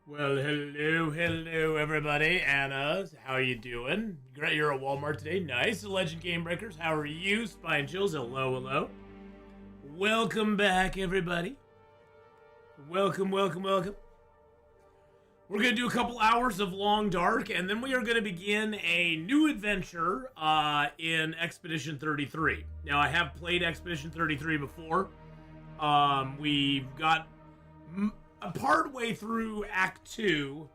Well, hello, everybody. Anna, how you doing? Great, you're at Walmart today. Nice. Legend Game Breakers, how are you? Spine Chills, hello. Welcome back, everybody. Welcome. We're going to do a couple hours of Long Dark, and then we are going to begin a new adventure in Expedition 33. Now, I have played Expedition 33 before. We've got part way through Act 2,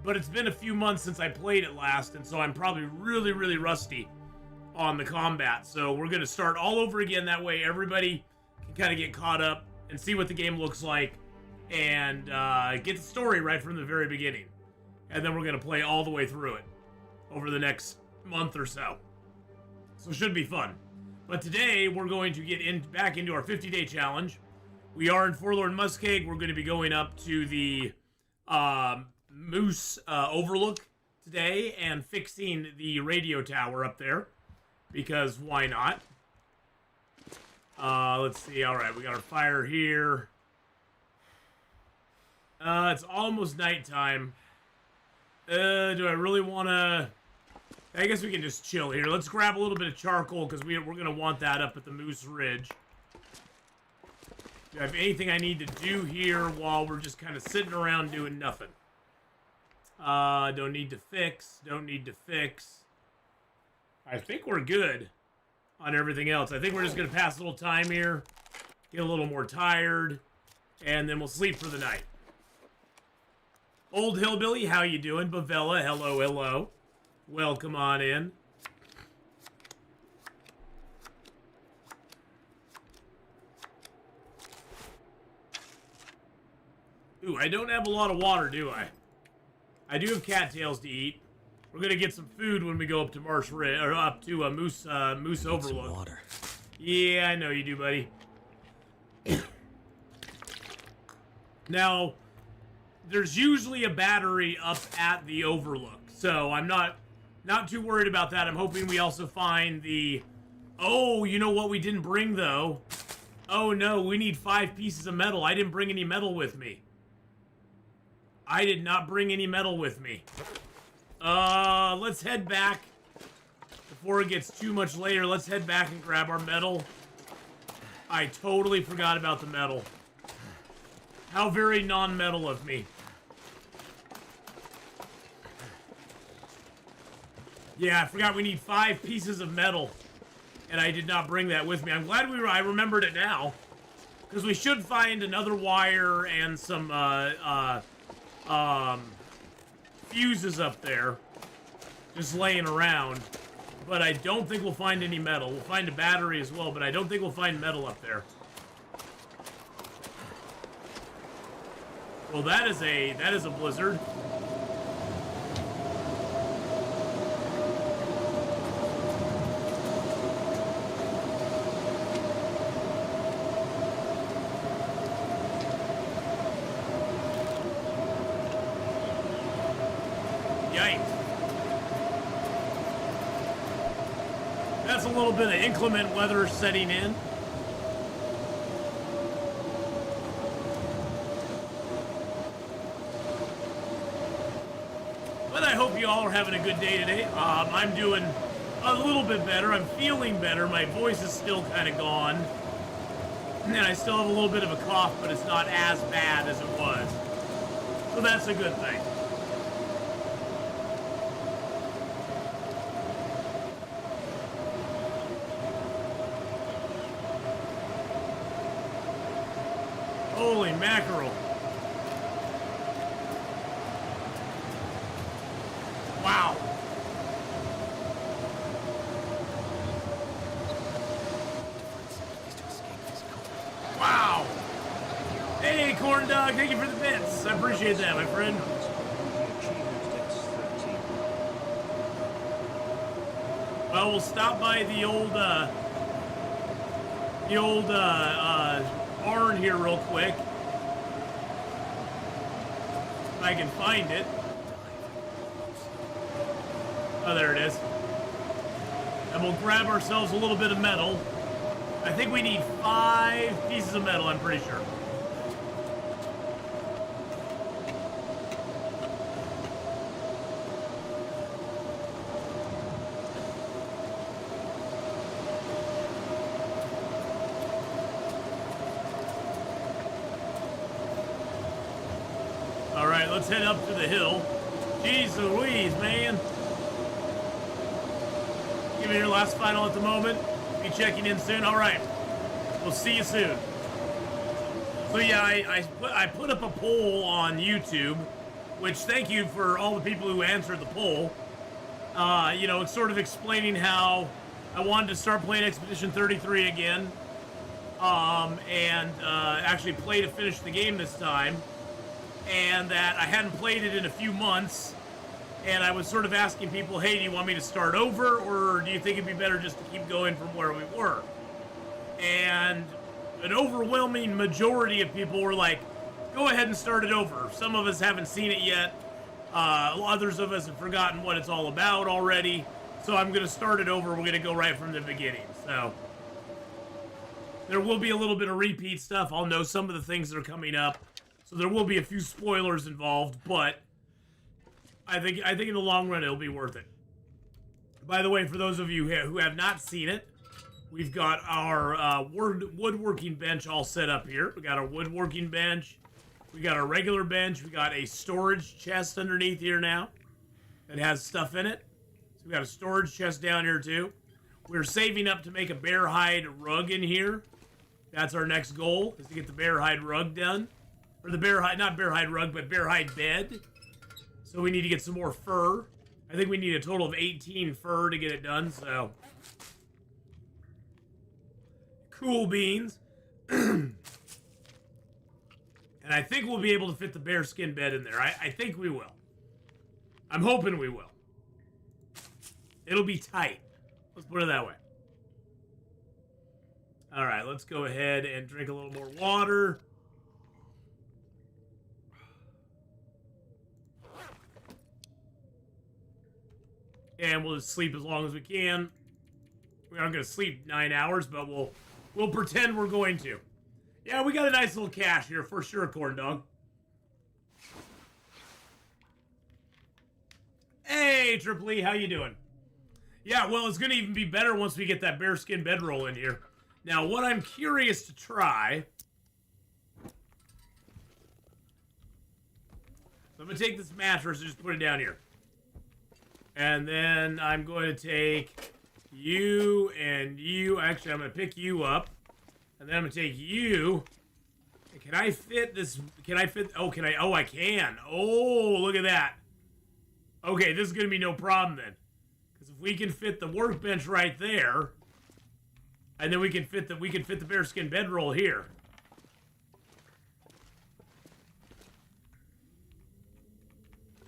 but it's been a few months since I played it last, and so I'm probably really rusty on the combat. So we're going to start all over again. That way everybody can kind of get caught up and see what the game looks like and get the story right from the very beginning. And then we're going to play all the way through it over the next month or so. So it should be fun. But today we're going to get back into our 50-day challenge. We are in Forlorn Muskeg. We're going to be going up to the Moose Overlook today and fixing the radio tower up there, because why not? Let's see. All right, we got our fire here. It's almost nighttime. Do I really want to... I guess we can just chill here. Let's grab a little bit of charcoal, because we're going to want that up at the Moose Ridge. Do I have anything I need to do here while we're just kind of sitting around doing nothing? Don't need to fix. I think we're good on everything else. I think we're just going to pass a little time here, get a little more tired, and then we'll sleep for the night. Old Hillbilly, how you doing? Bavella, hello. Welcome on in. Ooh, I don't have a lot of water, do I? I do have cattails to eat. We're gonna get some food when we go up to Moose Overlook. Some water. Yeah, I know you do, buddy. Now, there's usually a battery up at the Overlook, so I'm not too worried about that. I'm hoping we also find the... Oh, you know what we didn't bring, though? Oh, no, we need 5 pieces of metal. I didn't bring any metal with me. I did not bring any metal with me. Let's head back. Before it gets too much later, let's head back and grab our metal. I totally forgot about the metal. How very non-metal of me. Yeah, I forgot we need 5 pieces of metal. And I did not bring that with me. I'm glad I remembered it now. Because we should find another wire and some, fuses up there, just laying around, but I don't think we'll find any metal. We'll find a battery as well, but I don't think we'll find metal up there. Well, that is a blizzard. That's a little bit of inclement weather setting in. But I hope you all are having a good day today. I'm doing a little bit better. I'm feeling better. My voice is still kind of gone. And I still have a little bit of a cough, but it's not as bad as it was. So that's a good thing. Holy mackerel. Wow. Wow. Hey, Corn Dog, thank you for the bits. I appreciate that, my friend. Well, we'll stop by the old barn here real quick. If I can find it. Oh, there it is. And we'll grab ourselves a little bit of metal. I think we need 5 pieces of metal, I'm pretty sure. let's head up to the hill. Jeez Louise, man. Give me your last final at the moment. Be checking in soon. All right. We'll see you soon. So yeah, I put up a poll on YouTube, which thank you for all the people who answered the poll. You know, it's sort of explaining how I wanted to start playing Expedition 33 again, and actually play to finish the game this time, and that I hadn't played it in a few months, and I was sort of asking people, hey, do you want me to start over, or do you think it'd be better just to keep going from where we were? And an overwhelming majority of people were like, go ahead and start it over. Some of us haven't seen it yet. Others of us have forgotten what it's all about already. So I'm going to start it over. We're going to go right from the beginning. So there will be a little bit of repeat stuff. I'll know some of the things that are coming up. So there will be a few spoilers involved, but I think in the long run it'll be worth it. By the way, for those of you who have not seen it, we've got our woodworking bench all set up here. We got our woodworking bench. We got our regular bench. We got a storage chest underneath here now that has stuff in it. So we got a storage chest down here too. We're saving up to make a bear hide rug in here. That's our next goal, is to get the bear hide rug done. Or the bear hide, not bear hide rug, but bear hide bed. So we need to get some more fur. I think we need a total of 18 fur to get it done, so. Cool beans. And I think we'll be able to fit the bearskin bed in there. I think we will. I'm hoping we will. It'll be tight. Let's put it that way. All right, let's go ahead and drink a little more water. And we'll just sleep as long as we can. We aren't going to sleep 9 hours, but we'll pretend we're going to. Yeah, we got a nice little cache here for sure, Corn Dog. Hey, Triple E, how you doing? Yeah, well, it's going to even be better once we get that bearskin bedroll in here. Now, what I'm curious to try... So I'm going to take this mattress and just put it down here. And then I'm going to take you and you. Actually, I'm going to pick you up. And then I'm going to take you. Can I fit this? Can I fit? Oh, can I? Oh, I can. Oh, look at that. Okay, this is going to be no problem then. Because if we can fit the workbench right there, and then we can fit the bearskin bedroll here.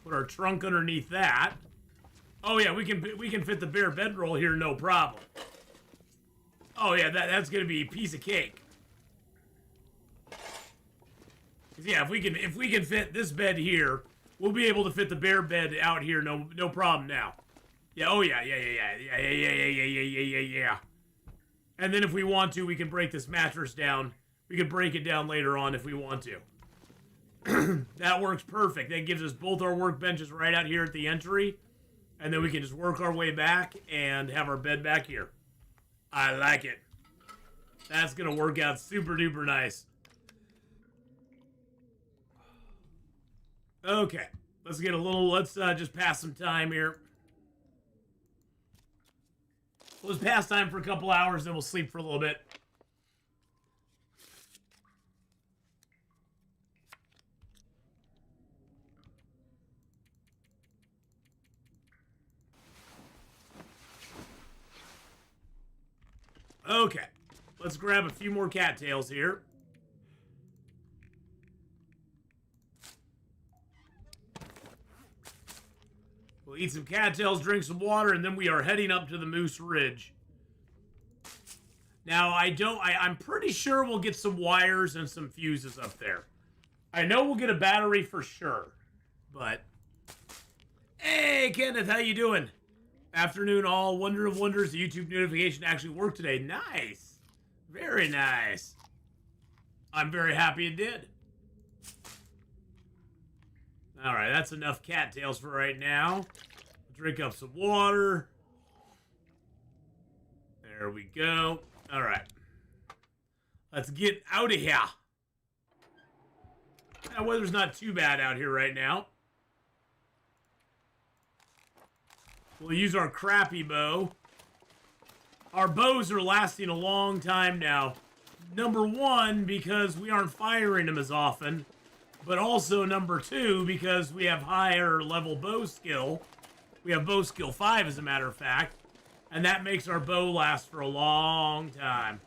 Put our trunk underneath that. Oh yeah, we can fit the bear bedroll here, no problem. Oh yeah, that's gonna be a piece of cake. 'Cause yeah, if we can fit this bed here, we'll be able to fit the bear bed out here, no problem now. Yeah, oh yeah. And then if we want to, we can break this mattress down. We can break it down later on if we want to. That works perfect. That gives us both our workbenches right out here at the entry. And then we can just work our way back and have our bed back here. I like it. That's going to work out super duper nice. Okay. Let's just pass some time here. We'll just pass time for a couple hours, then we'll sleep for a little bit. Okay, let's grab a few more cattails here. We'll eat some cattails, drink some water, and then we are heading up to the Moose Ridge. Now, I'm pretty sure we'll get some wires and some fuses up there. I know we'll get a battery for sure, but... Hey, Kenneth, how you doing? Afternoon all. Wonder of wonders, the YouTube notification actually worked today. Nice. Very nice. I'm very happy it did. Alright, that's enough cattails for right now. Drink up some water. There we go. Alright. Let's get out of here. Weather's not too bad out here right now. We'll use our crappy bow. Our bows are lasting a long time now. Number one, because we aren't firing them as often. But also number two, because we have higher level bow skill. We have bow skill 5 as a matter of fact. And that makes our bow last for a long time.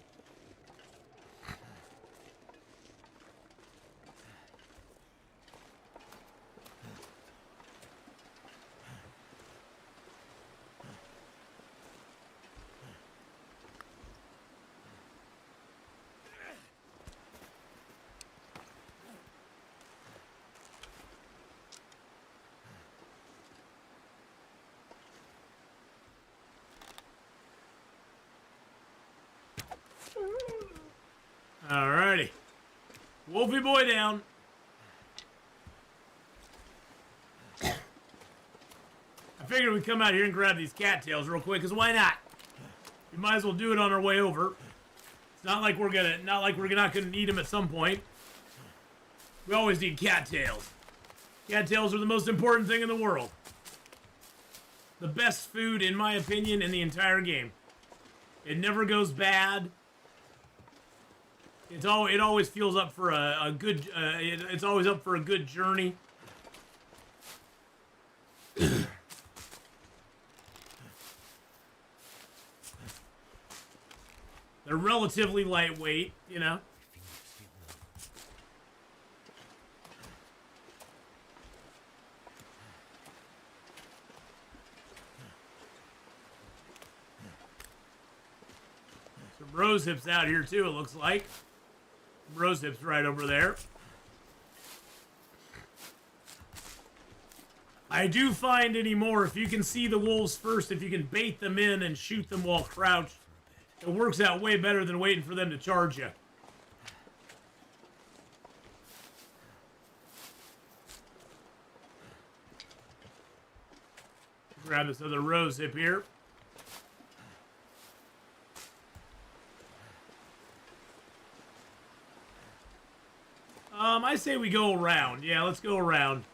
Alrighty. Wolfie boy down. I figured we'd come out here and grab these cattails real quick, because why not? We might as well do it on our way over. It's not like we're not gonna need them at some point. We always need cattails. Cattails are the most important thing in the world. The best food, in my opinion, in the entire game. It never goes bad. It always feels up for a good. It's always up for a good journey. They're relatively lightweight, you know. Some rose hips out here too. It looks like. Rose hips right over there. I do find anymore, if you can see the wolves first, if you can bait them in and shoot them while crouched, it works out way better than waiting for them to charge you. Grab this other rose hip here. I say we go around. Yeah, let's go around.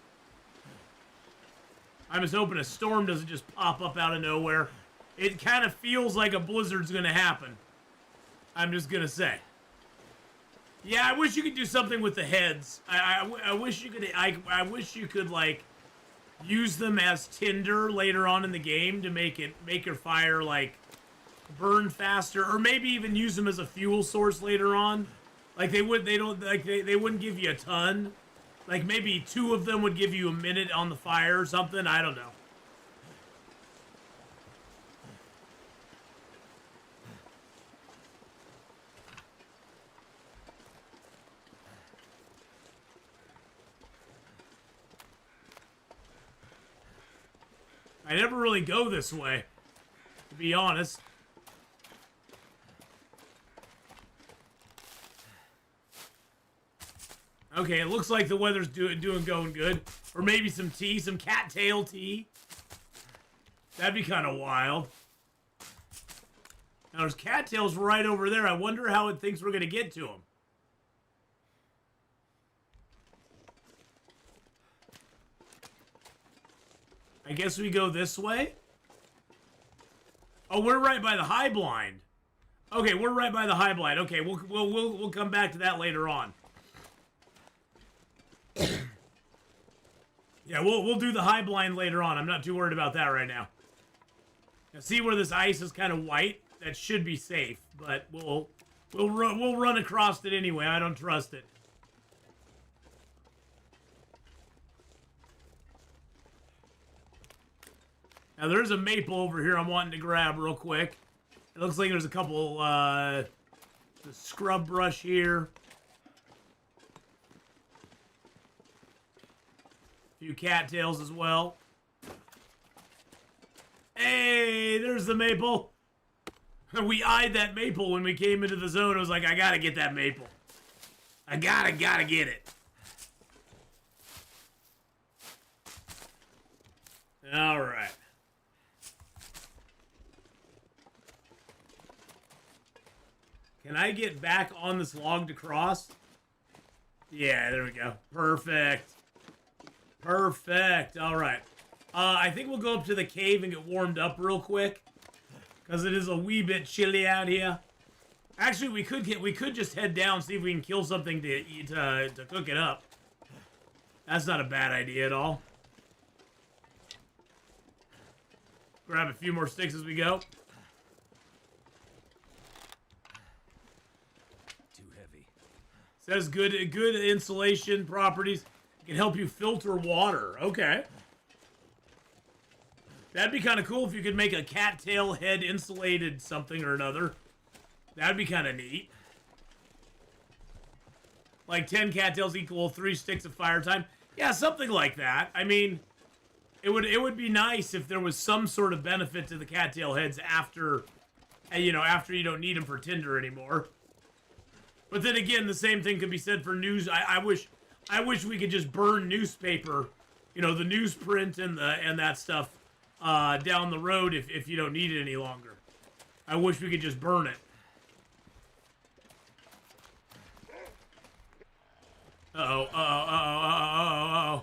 I'm just hoping a storm doesn't just pop up out of nowhere. It kind of feels like a blizzard's gonna happen. I'm just gonna say. Yeah, I wish you could do something with the heads. I wish you could. I wish you could like use them as tinder later on in the game to make your fire like burn faster, or maybe even use them as a fuel source later on. Like they wouldn't give you a ton. Like maybe 2 of them would give you a minute on the fire or something. I don't know. I never really go this way, to be honest. Okay, it looks like the weather's going good. Or maybe some tea, some cattail tea. That'd be kind of wild. Now, there's cattails right over there. I wonder how it thinks we're going to get to them. I guess we go this way. Oh, we're right by the high blind. Okay, we're right by the high blind. Okay, we'll come back to that later on. Yeah, we'll do the high blind later on. I'm not too worried about that right now. Now, see where this ice is kind of white? That should be safe, but we'll run across it anyway. I don't trust it. Now there's a maple over here I'm wanting to grab real quick. It looks like there's a couple the scrub brush here. Few cattails as well. Hey, there's the maple. We eyed that maple when we came into the zone. I was like, I gotta get that maple. I gotta get it. All right. Can I get back on this log to cross? Yeah, there we go. Perfect. Perfect. All right. I think we'll go up to the cave and get warmed up real quick, because it is a wee bit chilly out here. Actually, we could just head down, see if we can kill something to eat, to cook it up. That's not a bad idea at all. Grab a few more sticks as we go. Too heavy. Says good insulation properties. It can help you filter water. Okay. That'd be kind of cool if you could make a cattail head insulated something or another. That'd be kind of neat. Like 10 cattails equal 3 sticks of fire time. Yeah, something like that. I mean, it would be nice if there was some sort of benefit to the cattail heads after, after you don't need them for tinder anymore. But then again, the same thing could be said for news. I wish we could just burn newspaper, the newsprint and that stuff down the road if you don't need it any longer. I wish we could just burn it. Uh-oh, uh-oh, uh-oh, uh-oh, uh-oh.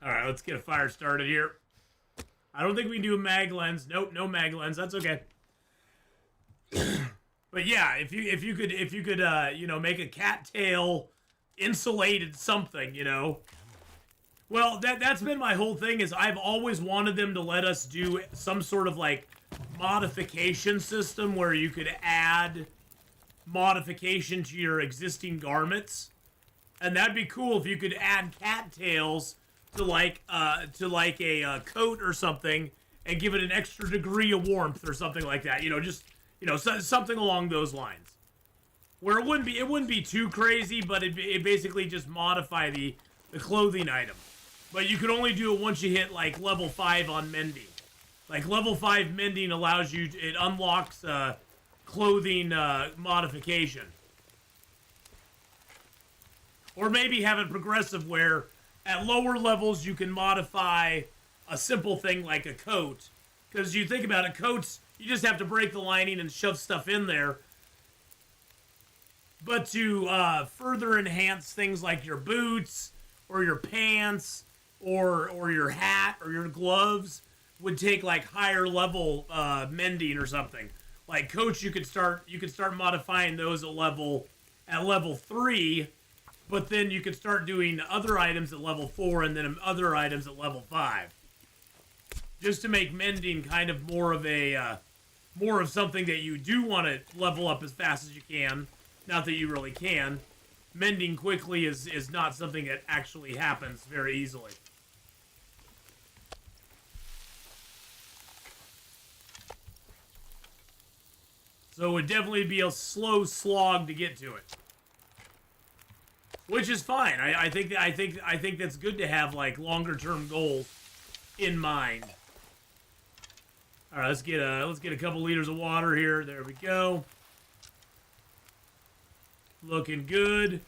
Alright, let's get a fire started here. I don't think we can do a mag lens. Nope, no mag lens. That's okay. But yeah, if you could make a cattail insulated something, Well, that's been my whole thing, is I've always wanted them to let us do some sort of like modification system where you could add modification to your existing garments. And that'd be cool if you could add cattails to like a coat or something and give it an extra degree of warmth or something like that. Something along those lines. Where it wouldn't be too crazy, but it basically just modify the clothing item. But you could only do it once you hit like level 5 on mending. Like level 5 mending allows you, it unlocks clothing modification. Or maybe have it progressive where at lower levels you can modify a simple thing like a coat. Because you think about it, coats, you just have to break the lining and shove stuff in there. But to further enhance things like your boots or your pants or your hat or your gloves would take like higher level mending or something. Like coats, you could start modifying those at level 3, but then you could start doing other items at level 4 and then other items at level 5. Just to make mending kind of more of something that you do want to level up as fast as you can. Not that you really can. Mending quickly is not something that actually happens very easily. So it would definitely be a slow slog to get to it. Which is fine. I think that's good to have like longer term goals in mind. All right, let's get a couple liters of water here. There we go. Looking good.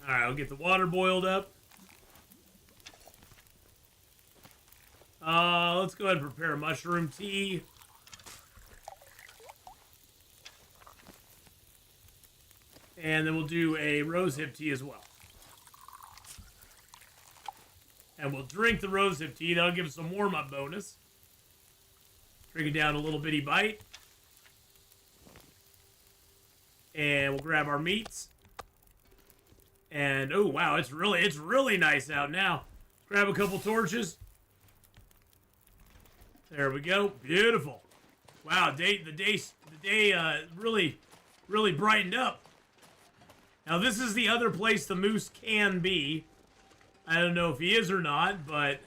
All right, I'll get the water boiled up. Let's go ahead and prepare a mushroom tea. And then we'll do a rosehip tea as well. And we'll drink the rosehip tea. That'll give us some warm-up bonus. Drink it down a little bitty bite. And we'll grab our meats. And, oh, wow, it's really nice out now. Grab a couple torches. There we go. Beautiful. Wow, the day really brightened up. Now, this is the other place the moose can be. I don't know if he is or not, but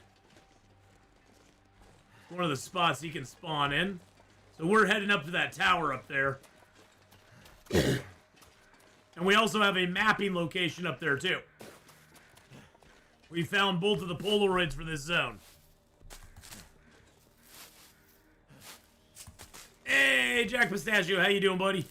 one of the spots he can spawn in. So we're heading up to that tower up there. And we also have a mapping location up there, too. We found both of the Polaroids for this zone. Hey, Jack Pistachio, how you doing, buddy?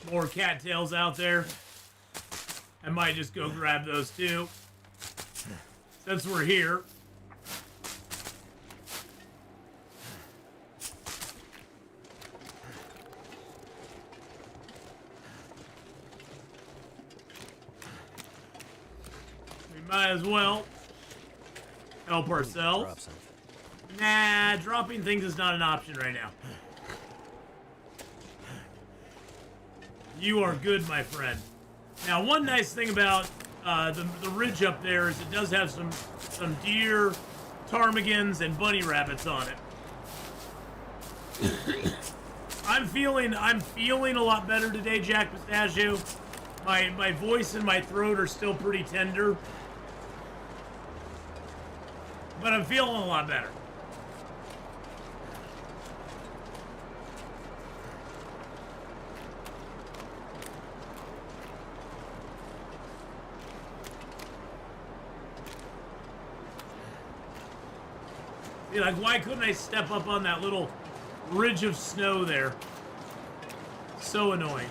more cattails out there. I might just go grab those too. Since we're here. We might as well help ourselves. Nah, dropping things is not an option right now. You are good, my friend. Now, one nice thing about the ridge up there is it does have some deer, ptarmigans, and bunny rabbits on it. I'm feeling a lot better today, Jack Pistachio. My voice and my throat are still pretty tender, but I'm feeling a lot better. See, like, why couldn't I step up on that little ridge of snow there? So annoying.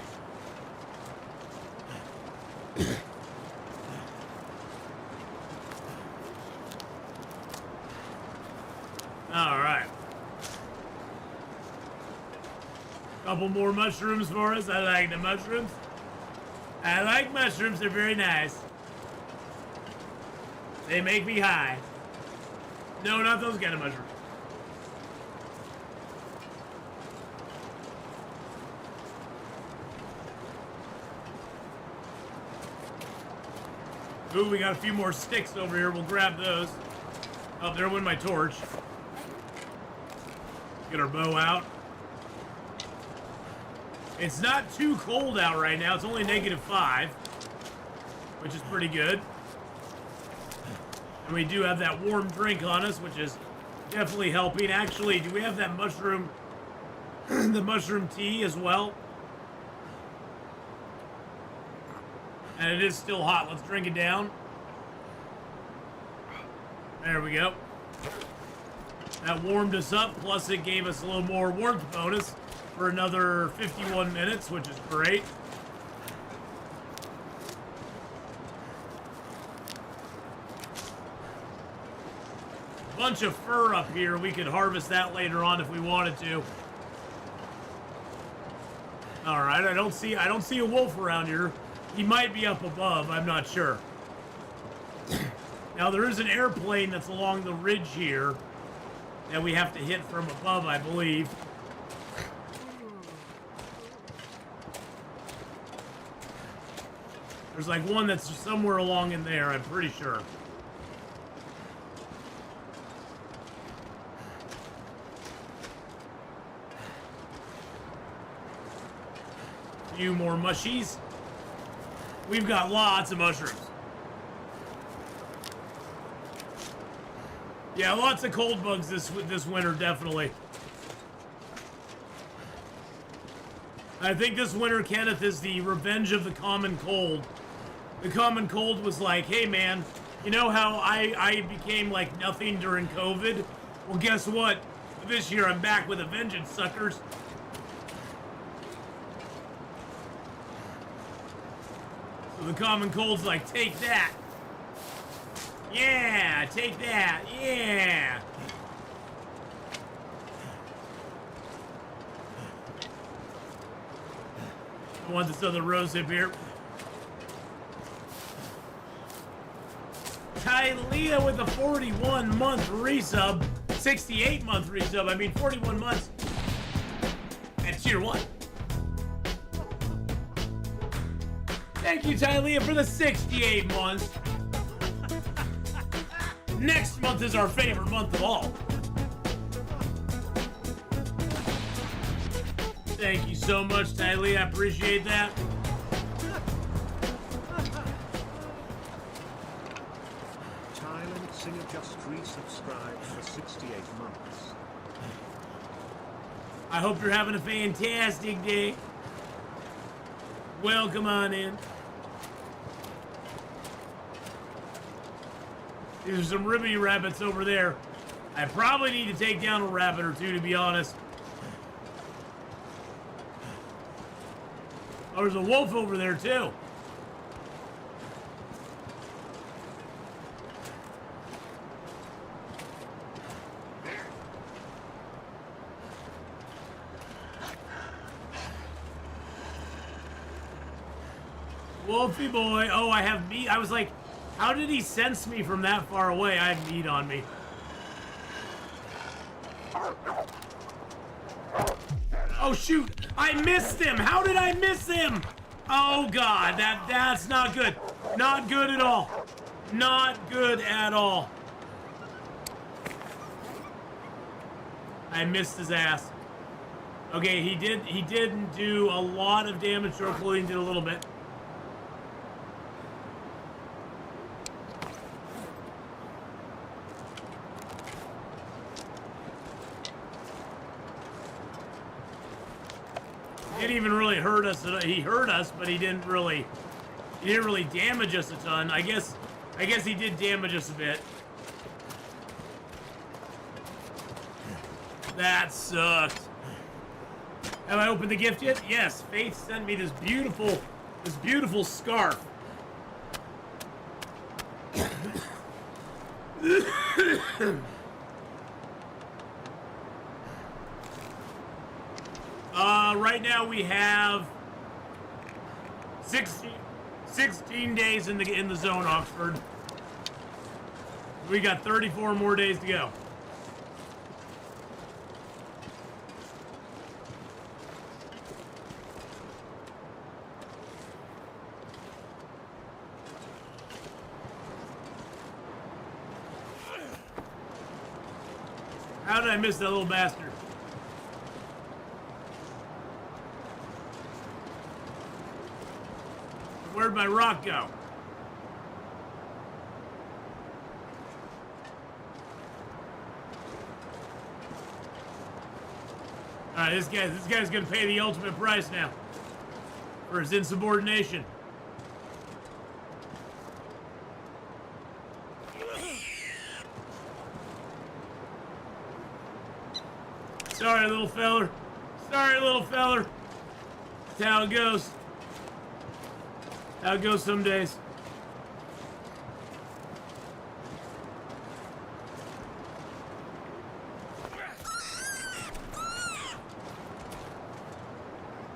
All right. Couple more mushrooms for us. I like the mushrooms. I like mushrooms. They're very nice. They make me high. No, not those kind of mushrooms. Ooh, we got a few more sticks over here. We'll grab those. Oh, there went my torch. Get our bow out. It's not too cold out right now. It's only -5, which is pretty good. And we do have that warm drink on us, which is definitely helping. Actually, do we have that mushroom, the mushroom tea as well? And it is still hot. Let's drink it down. There we go. That warmed us up, plus it gave us a little more warmth bonus for another 51 minutes, which is great. Bunch of fur up here. We could harvest that later on if we wanted to. All right, I don't see a wolf around here. He might be up above. I'm not sure. Now there is an airplane that's along the ridge here that we have to hit from above, I believe. There's like one that's somewhere along in there, I'm pretty sure. Few more mushies. We've got lots of mushrooms. Yeah, lots of cold bugs this winter, definitely. I think this winter, Kenneth, is the revenge of the common cold. The common cold was like, hey man, you know how I became like nothing during COVID? Well, guess what? This year I'm back with a vengeance, suckers. So the common cold's like, take that. Yeah, take that. Yeah. I want this other rosehip here. Tylea with a 41-month resub. 68-month resub. I mean, 41 months at tier 1. Thank you, Tylea, for the 68 months. Next month is our favorite month of all. Thank you so much, Tylea. I appreciate that. Thailand Singer just resubscribed for 68 months. I hope you're having a fantastic day. Welcome on in. There's some ribbity rabbits over there. I probably need to take down a rabbit or two, to be honest. Oh, there's a wolf over there, too. Wolfie boy. Oh, I have meat. I was like, how did he sense me from that far away? I have meat on me. Oh, shoot. I missed him. How did I miss him? Oh, God. That's not good. Not good at all. Not good at all. I missed his ass. Okay, he didn't do a lot of damage to our clothing, did a little bit. Didn't even really hurt us. He hurt us, but he didn't really damage us a ton. I guess he did damage us a bit. That sucked. Have I opened the gift yet? Yes. Faith sent me this beautiful scarf. Right now we have 16 days in the zone, Oxford. We got 34 more days to go. How did I miss that little bastard? Where'd my rock go? Alright, this guy's gonna pay the ultimate price now for his insubordination. Sorry, little feller. Sorry, little feller. That's how it goes. How it goes some days.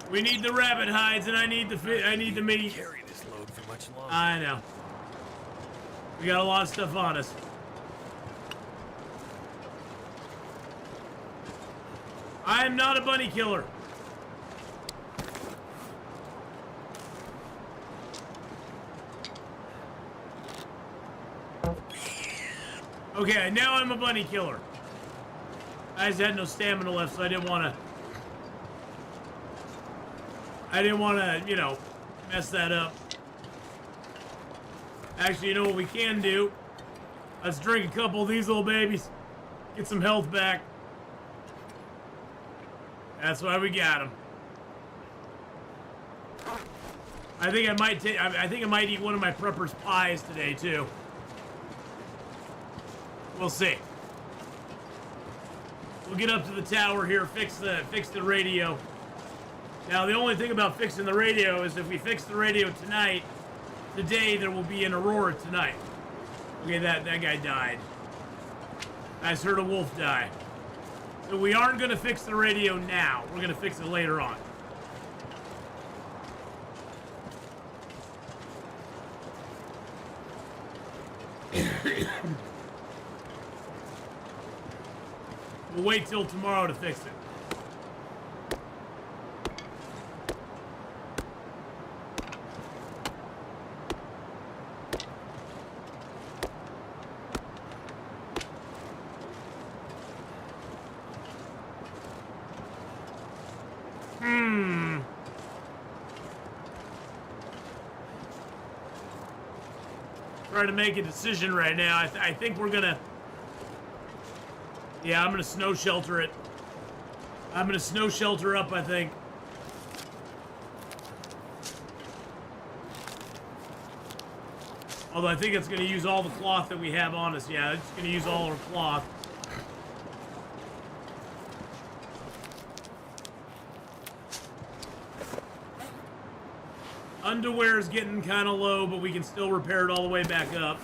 We need the rabbit hides, and I need the meat. Carry this load for much longer. I know. We got a lot of stuff on us. I am not a bunny killer. Okay, now I'm a bunny killer. I just had no stamina left, so I didn't want to, you know, mess that up. Actually, you know what we can do? Let's drink a couple of these little babies. Get some health back. That's why we got them. I think I might eat one of my prepper's pies today, too. We'll see. We'll get up to the tower here, fix the radio. Now, the only thing about fixing the radio is if we fix the radio today there will be an aurora tonight. Okay, that guy died. I just heard a wolf die. So we aren't going to fix the radio now. We're going to fix it later on. We'll wait till tomorrow to fix it. Trying to make a decision right now. I think we're gonna... Yeah, I'm gonna snow shelter it. I'm gonna snow shelter up, I think. Although I think it's gonna use all the cloth that we have on us. Yeah, it's gonna use all our cloth. underwear is getting kind of low, but we can still repair it all the way back up.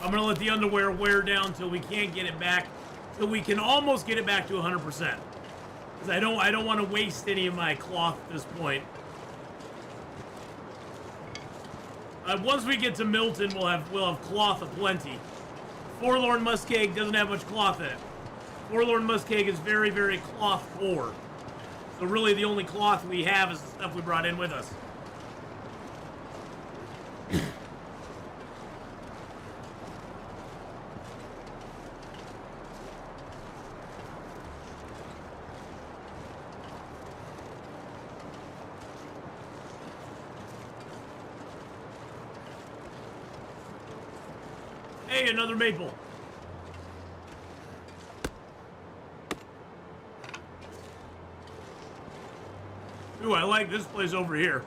I'm gonna let the underwear wear down till we can't get it back, till we can almost get it back to 100%. Because I don't want to waste any of my cloth at this point. Once we get to Milton, we'll have cloth aplenty. Forlorn Muskeg doesn't have much cloth in it. Forlorn Muskeg is very, very cloth poor. So really the only cloth we have is the stuff we brought in with us. Hey, another maple. Ooh, I like this place over here.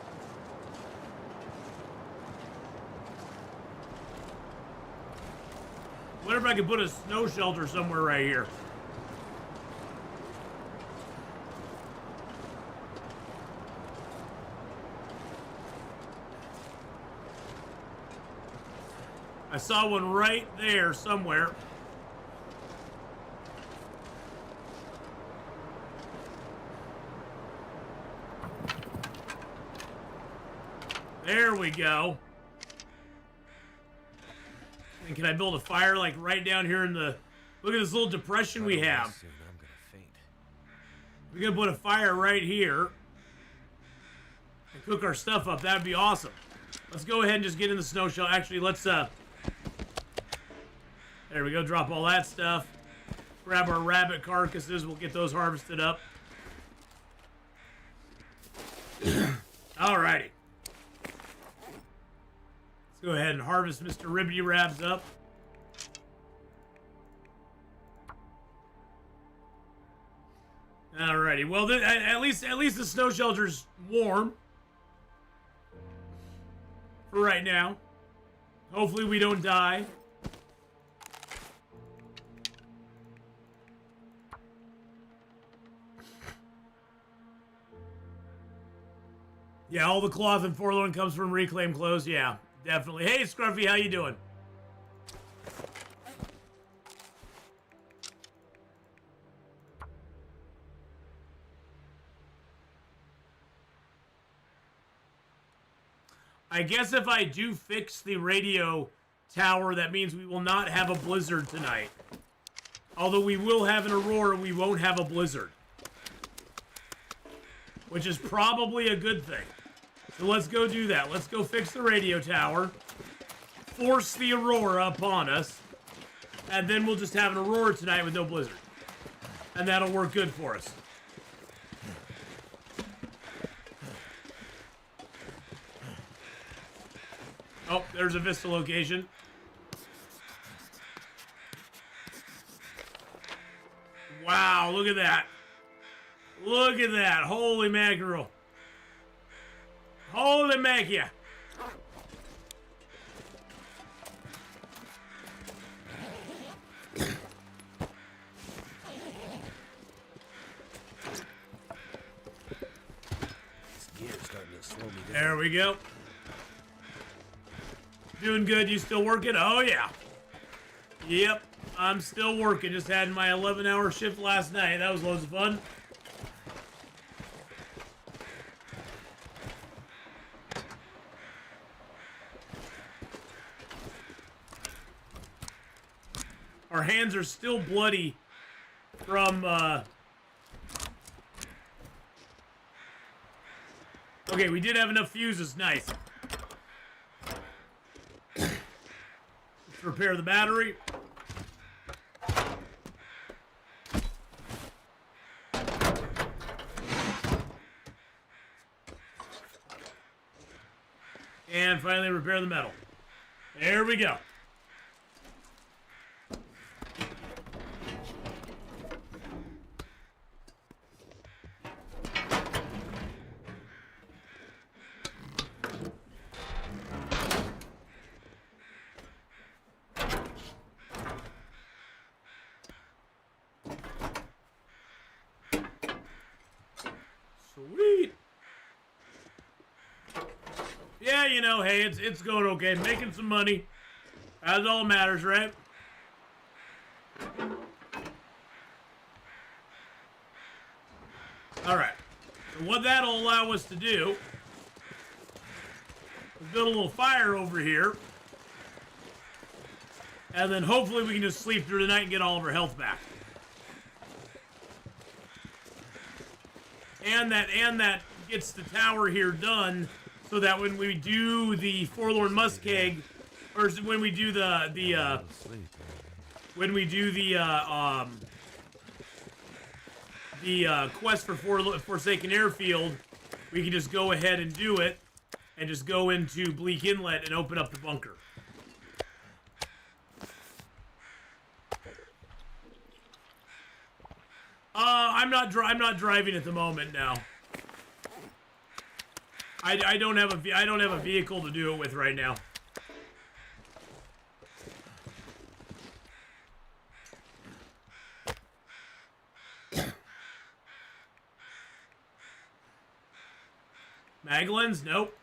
Wonder if I could put a snow shelter somewhere right here. I saw one right there somewhere. There we go. And can I build a fire like right down here in the... Look at this little depression we have. We're gonna put a fire right here and cook our stuff up. That'd be awesome. Let's go ahead and just get in the snow shelter. Actually, let's there we go. Drop all that stuff. Grab our rabbit carcasses. We'll get those harvested up. Alrighty. Let's go ahead and harvest Mr. Ribbity Rabs up. Alrighty. Well, at least the snow shelter's warm for right now. Hopefully we don't die. Yeah, all the cloth in Forlorn comes from reclaimed clothes. Yeah, definitely. Hey, Scruffy, how you doing? I guess if I do fix the radio tower, that means we will not have a blizzard tonight. Although we will have an aurora, we won't have a blizzard. Which is probably a good thing. So let's go do that. Let's go fix the radio tower. Force the aurora upon us. And then we'll just have an aurora tonight with no blizzard. And that'll work good for us. Oh, there's a Vista location. Wow, look at that. Look at that. Holy mackerel. Holy mackia. There we go. Doing good. You still working? Oh, yeah. Yep. I'm still working. Just had my 11-hour shift last night. That was loads of fun. Our hands are still bloody from, Okay, we did have enough fuses. Nice. Let's repair the battery. And finally repair the metal. There we go. Sweet. you know, hey, it's going okay. Making some money. That's all that matters, right? Alright. So what that'll allow us to do is build a little fire over here. And then hopefully we can just sleep through the night and get all of our health back. And that gets the tower here done so that when we do the Forlorn Muskeg, or when we do the quest for Forsaken Airfield, we can just go ahead and do it and just go into Bleak Inlet and open up the bunker. I'm not driving at the moment now. I don't have a vehicle to do it with right now. Maglins? Nope.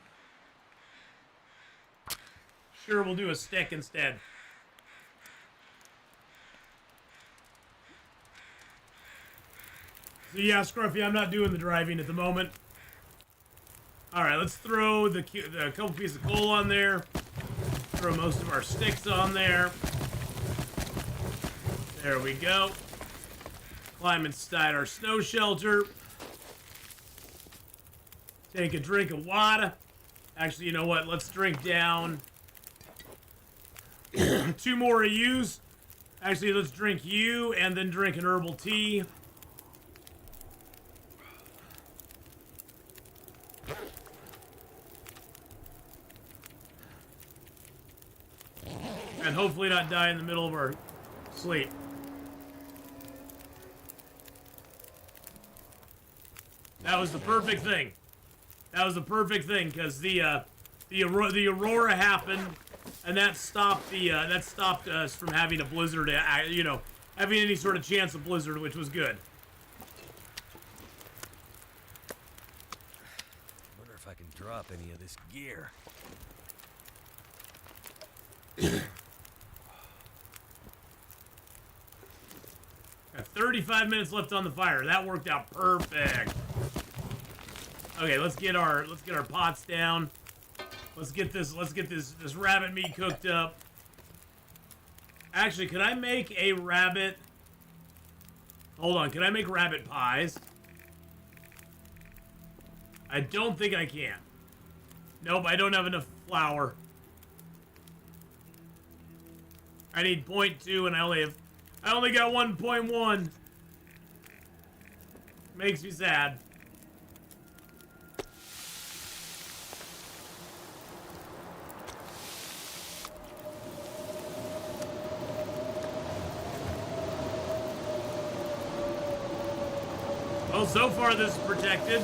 Sure, we'll do a stick instead. So yeah, Scruffy, I'm not doing the driving at the moment. Alright, let's throw the couple pieces of coal on there. Throw most of our sticks on there. There we go. Climb inside our snow shelter. Take a drink of water. Actually, you know what? Let's drink down 2 more of yous. Actually, let's drink you and then drink an herbal tea. And hopefully not die in the middle of our sleep. That was the perfect thing. That was the perfect thing, because the aurora happened, and that stopped us from having a blizzard. Having any sort of chance of blizzard, which was good. Wonder if I can drop any of this gear. Got 35 minutes left on the fire. That worked out perfect. Okay, let's get our pots down. Let's get this rabbit meat cooked up. Actually, can I make a rabbit? Hold on, can I make rabbit pies? I don't think I can. Nope, I don't have enough flour. I need 0.2 and I only got 1.1. Makes me sad. Well, so far this is protected.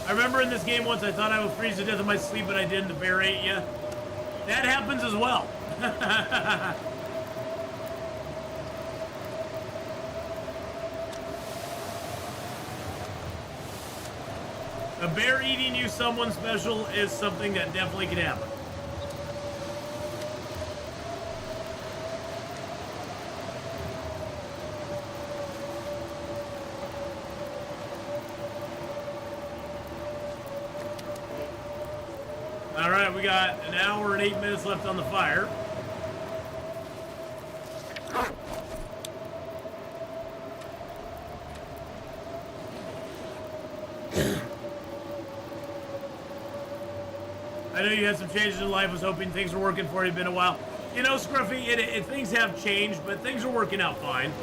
I remember in this game once I thought I would freeze to death in my sleep, but I didn't. The bear ate you. That happens as well. A bear eating you someone special is something that definitely can happen. Alright, we got an hour and 8 minutes left on the fire. I know you had some changes in life. I was hoping things were working for you. Been a while. You know, Scruffy, things have changed, but things are working out fine.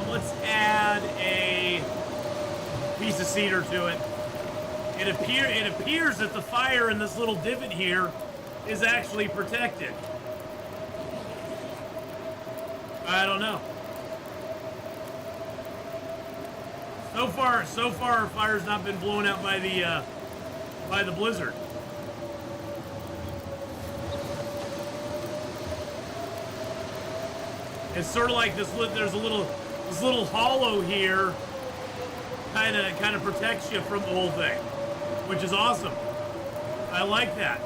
Let's add a piece of cedar to it. It appears that the fire in this little divot here is actually protected. I don't know. So far, our fire's not been blown out by the blizzard. It's sort of like this. There's this little hollow here, kind of protects you from the whole thing, which is awesome. I like that.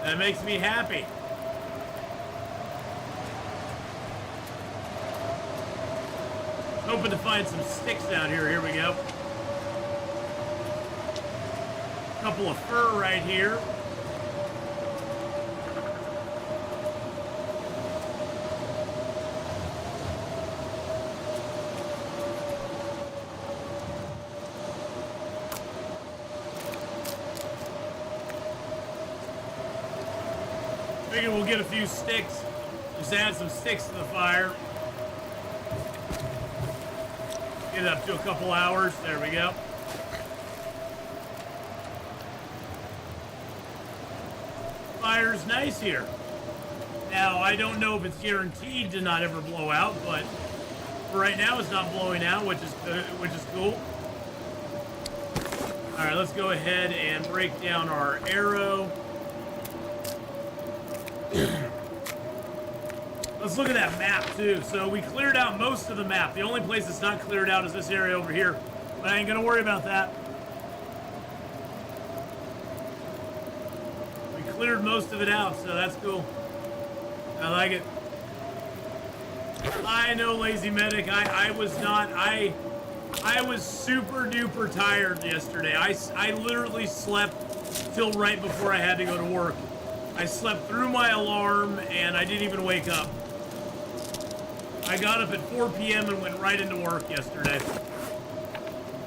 That makes me happy. Hoping to find some sticks out here. Here we go. Couple of fur right here. Figure we'll get a few sticks. Just add some sticks to the fire. Get it up to a couple hours. There we go. Fire's nice here. Now, I don't know if it's guaranteed to not ever blow out, but for right now it's not blowing out, which is cool. All right, let's go ahead and break down our arrow. Let's look at that map too. So we cleared out most of the map. The only place that's not cleared out is this area over here, but I ain't gonna worry about that. We cleared most of it out, so that's cool. I like it. I know, Lazy Medic. I was super duper tired yesterday. I literally slept till right before I had to go to work. I slept through my alarm and I didn't even wake up. I got up at 4 p.m. and went right into work yesterday.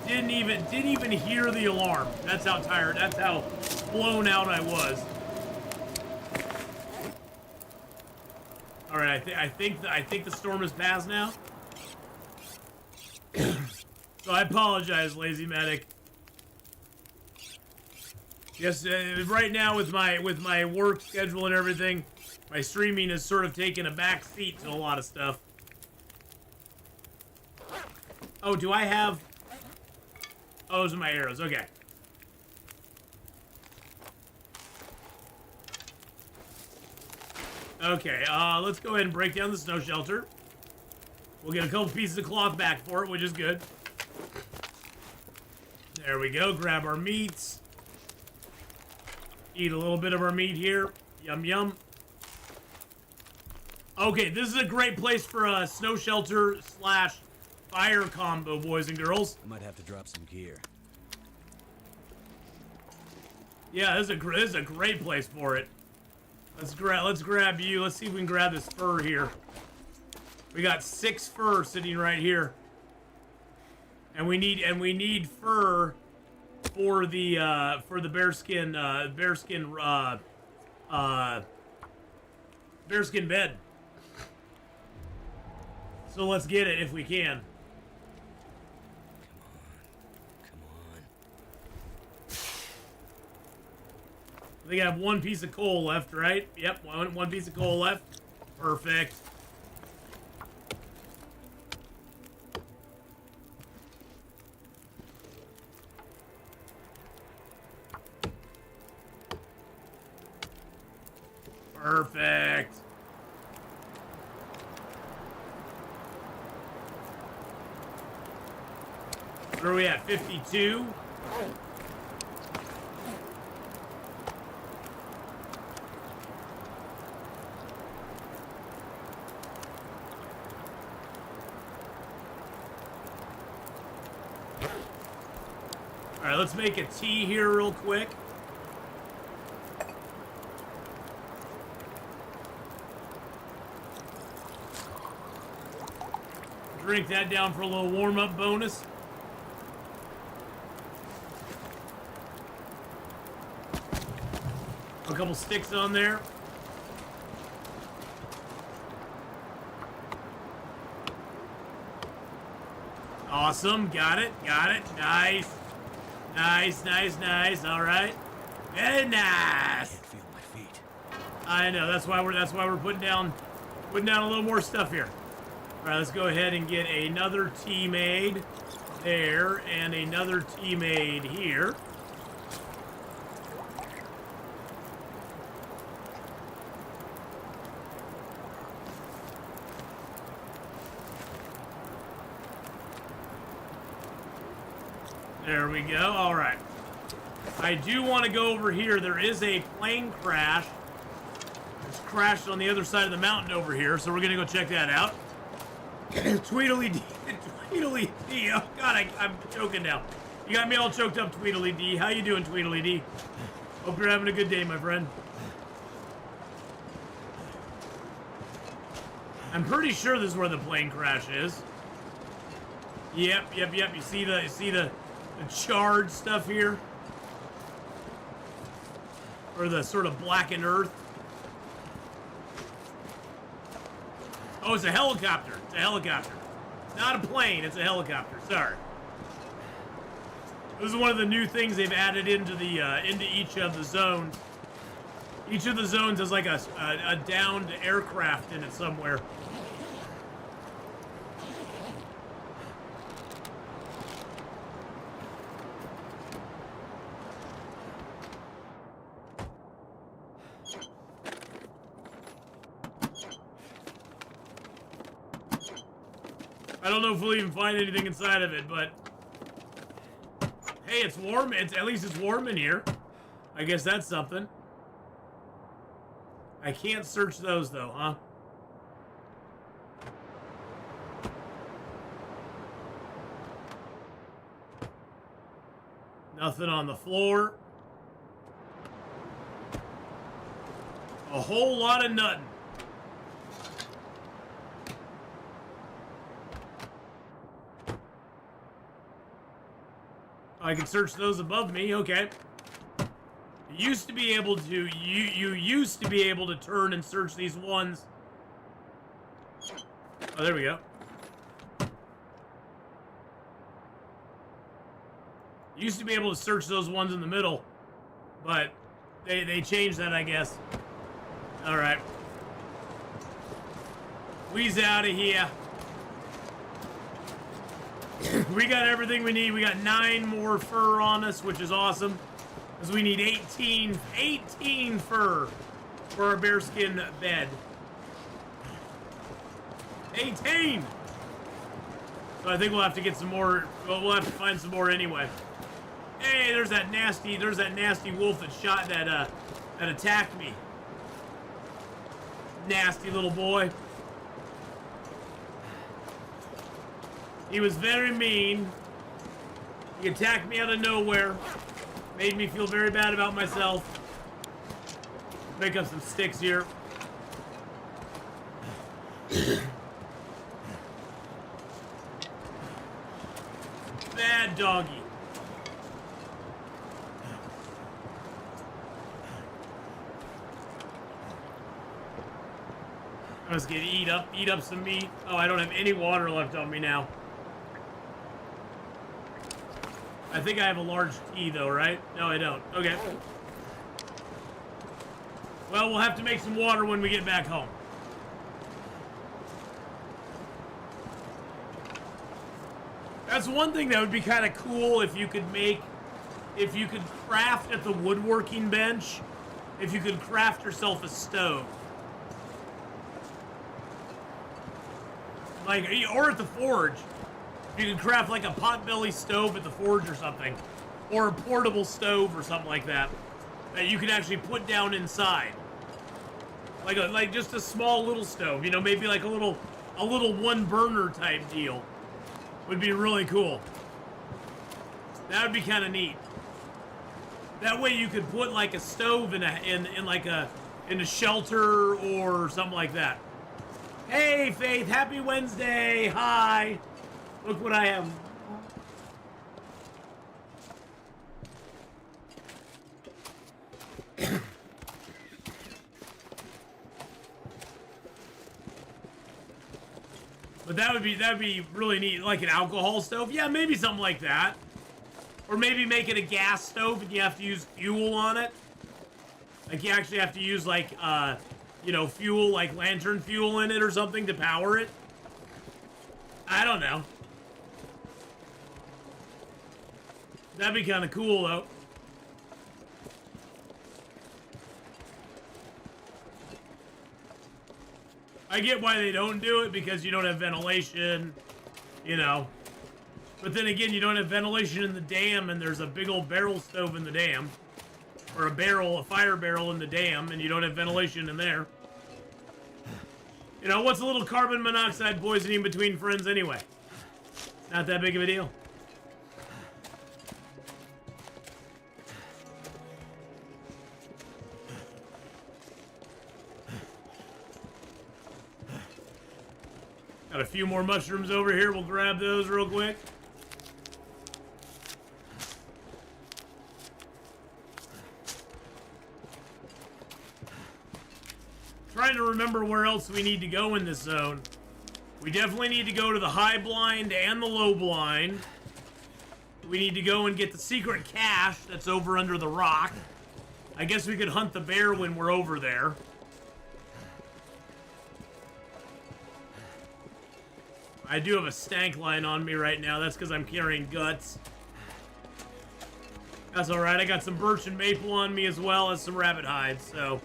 Didn't even hear the alarm. That's how tired. That's how blown out I was. All right, I think the storm has passed now. So I apologize, Lazy Medic. Yes, right now with my work schedule and everything, my streaming has sort of taken a back seat to a lot of stuff. Oh, do I have... Oh, those are my arrows. Okay. Okay, let's go ahead and break down the snow shelter. We'll get a couple pieces of cloth back for it, which is good. There we go. Grab our meats. Eat a little bit of our meat here. Yum, yum. Okay, this is a great place for a snow shelter slash fire combo, boys and girls. I might have to drop some gear. Yeah, this is a great place for it. Let's grab you. Let's see if we can grab this fur here. We got 6 fur sitting right here. And we need fur for the bearskin bed. So let's get it if we can. Come on. I think I have 1 piece of coal left, right? Yep, one piece of coal left. Perfect. Perfect. Where are we at? 52? All right, let's make a tea here real quick. Drink that down for a little warm-up bonus. A couple sticks on there. Awesome. Got it. Nice. All right. Very nice. I can't feel my feet. I know. That's why we're putting down a little more stuff here. All right, let's go ahead and get another tea made there and another tea made here. There we go. All right. I do want to go over here. There is a plane crash. It's crashed on the other side of the mountain over here, so we're going to go check that out. Tweedledee D. Tweedledee D. Oh, God, I'm choking now. You got me all choked up, Tweedledee D. How you doing, Tweedledee D? Hope you're having a good day, my friend. I'm pretty sure this is where the plane crash is. Yep. You see the charred stuff here? Or the sort of blackened earth? Oh, it's a helicopter. It's a helicopter. Not a plane, it's a helicopter. Sorry. This is one of the new things they've added into each of the zones. Each of the zones has like a downed aircraft in it somewhere. I don't know if we'll even find anything inside of it, but hey, it's warm. At least it's warm in here. I guess that's something. I can't search those though, huh? Nothing on the floor. A whole lot of nothing. I can search those above me. Okay. You used to be able to. You used to be able to turn and search these ones. Oh, there we go. You used to be able to search those ones in the middle, but they changed that, I guess. All right. We's out of here. We got everything we need. We got 9 more fur on us, which is awesome. Because we need 18 fur for our bearskin bed. 18! So I think we'll have to get some more. Well, we'll have to find some more anyway. Hey, there's that nasty wolf that attacked me. Nasty little boy. He was very mean. He attacked me out of nowhere. Made me feel very bad about myself. Pick up some sticks here. Bad doggy. I was gonna eat up some meat. Oh, I don't have any water left on me now. I think I have a large tea though, right? No, I don't. Okay. Well, we'll have to make some water when we get back home. That's one thing that would be kind of cool if you could craft at the woodworking bench, if you could craft yourself a stove. Like, or at the forge. You can craft like a potbelly stove at the forge or something. Or a portable stove or something like that. That you can actually put down inside. Like just a small little stove, you know, maybe like a little one burner type deal. Would be really cool. That would be kind of neat. That way you could put like a stove in a shelter or something like that. Hey Faith, happy Wednesday. Hi. Look what I have. But that'd be really neat, like an alcohol stove. Yeah, maybe something like that. Or maybe make it a gas stove and you have to use fuel on it. Like you actually have to use like fuel, like lantern fuel in it or something to power it. I don't know. That'd be kind of cool though. I get why they don't do it, because you don't have ventilation, you know. But then again, you don't have ventilation in the dam, and there's a big old barrel stove in the dam. Or a fire barrel in the dam, and you don't have ventilation in there. You know, what's a little carbon monoxide poisoning between friends anyway? Not that big of a deal. Got a few more mushrooms over here. We'll grab those real quick. Trying to remember where else we need to go in this zone. We definitely need to go to the high blind and the low blind. We need to go and get the secret cache that's over under the rock. I guess we could hunt the bear when we're over there. I do have a stank line on me right now. That's because I'm carrying guts. That's alright. I got some birch and maple on me as well as some rabbit hides, so...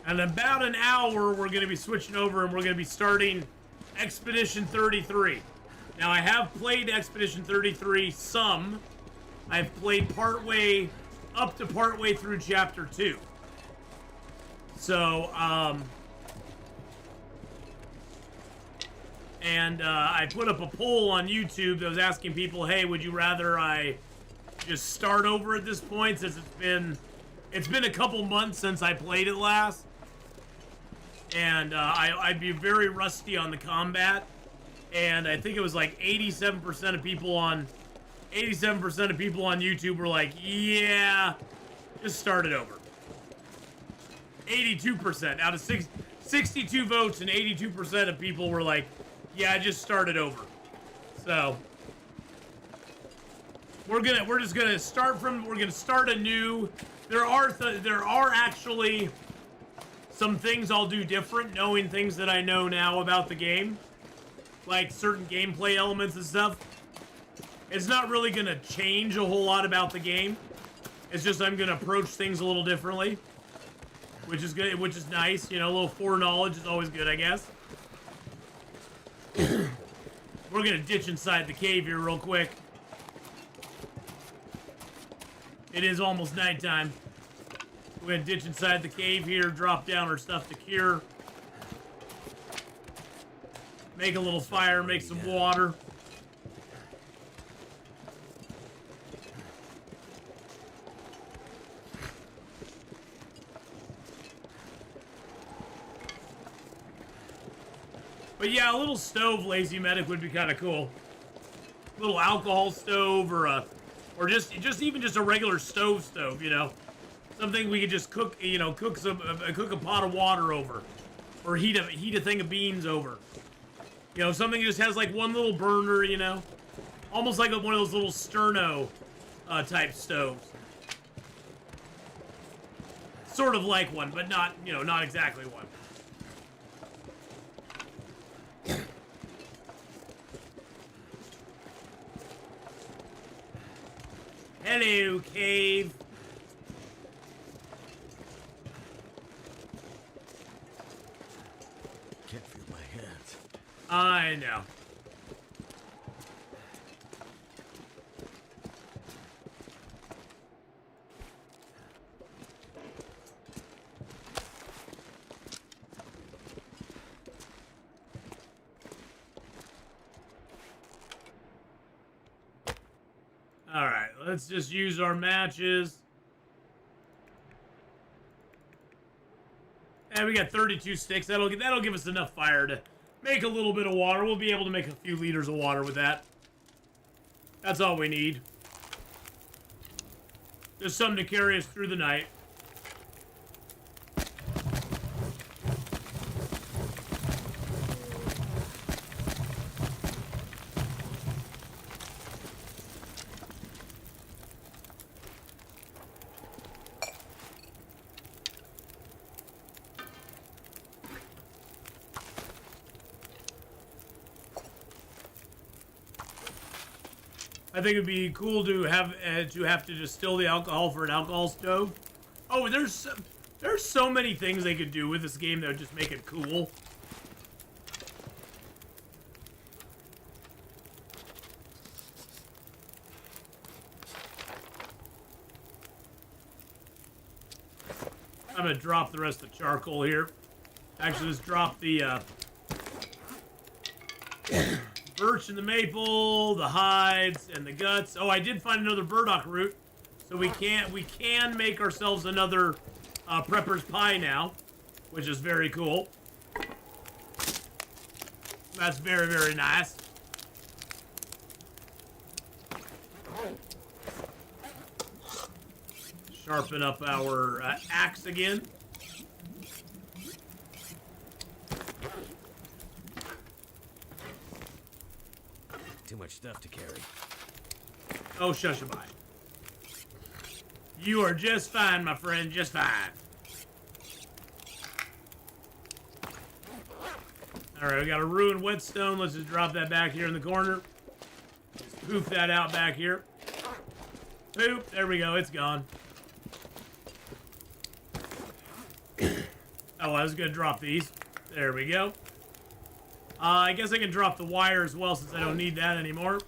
In about an hour, we're going to be switching over and we're going to be starting Expedition 33. Now, I have played Expedition 33 some. I've played up to partway through Chapter 2. So, I put up a poll on YouTube that was asking people, hey, would you rather I just start over at this point, since it's been a couple months since I played it last. And I'd be very rusty on the combat, and I think it was like 87% of people on YouTube were like, yeah, just start it over. 82% out of 62 votes, and 82% of people were like, yeah, just start it over. So we're gonna start anew. There are actually some things I'll do different, knowing things that I know now about the game. Like certain gameplay elements and stuff. It's not really gonna change a whole lot about the game. It's just I'm gonna approach things a little differently. Which is good, which is nice. You know, a little foreknowledge is always good, I guess. We're gonna ditch inside the cave here real quick. It is almost nighttime. We're gonna ditch inside the cave here, drop down our stuff to cure. Make a little fire, make some water. But yeah, a little stove, Lazy Medic, would be kind of cool. A little alcohol stove, or just even a regular stove, you know. Something we could just cook, you know, cook a pot of water over, or heat a thing of beans over. You know, something that just has like one little burner, you know, almost like one of those little sterno type stoves. Sort of like one, but not, you know, not exactly one. Hello, cave. Can't feel my hands. I know. All right, let's just use our matches. And we got 32 sticks. That'll give us enough fire to make a little bit of water. We'll be able to make a few liters of water with that. That's all we need. Just something to carry us through the night. I think it'd be cool to have to distill the alcohol for an alcohol stove. Oh, There's so many things they could do with this game that would just make it cool. I'm gonna drop the rest of the charcoal here. Actually, let's drop the birch and the maple, the hides, and the guts. Oh, I did find another burdock root, so we can make ourselves another prepper's pie now, which is very cool. That's very, very nice. Sharpen up our axe again. Too much stuff to carry. Oh, shushaby. You are just fine, my friend, just fine. Alright, we got a ruined whetstone. Let's just drop that back here in the corner. Just poof that out back here. Poop, there we go, it's gone. Oh, I was gonna drop these. There we go. I guess I can drop the wire as well since I don't need that anymore.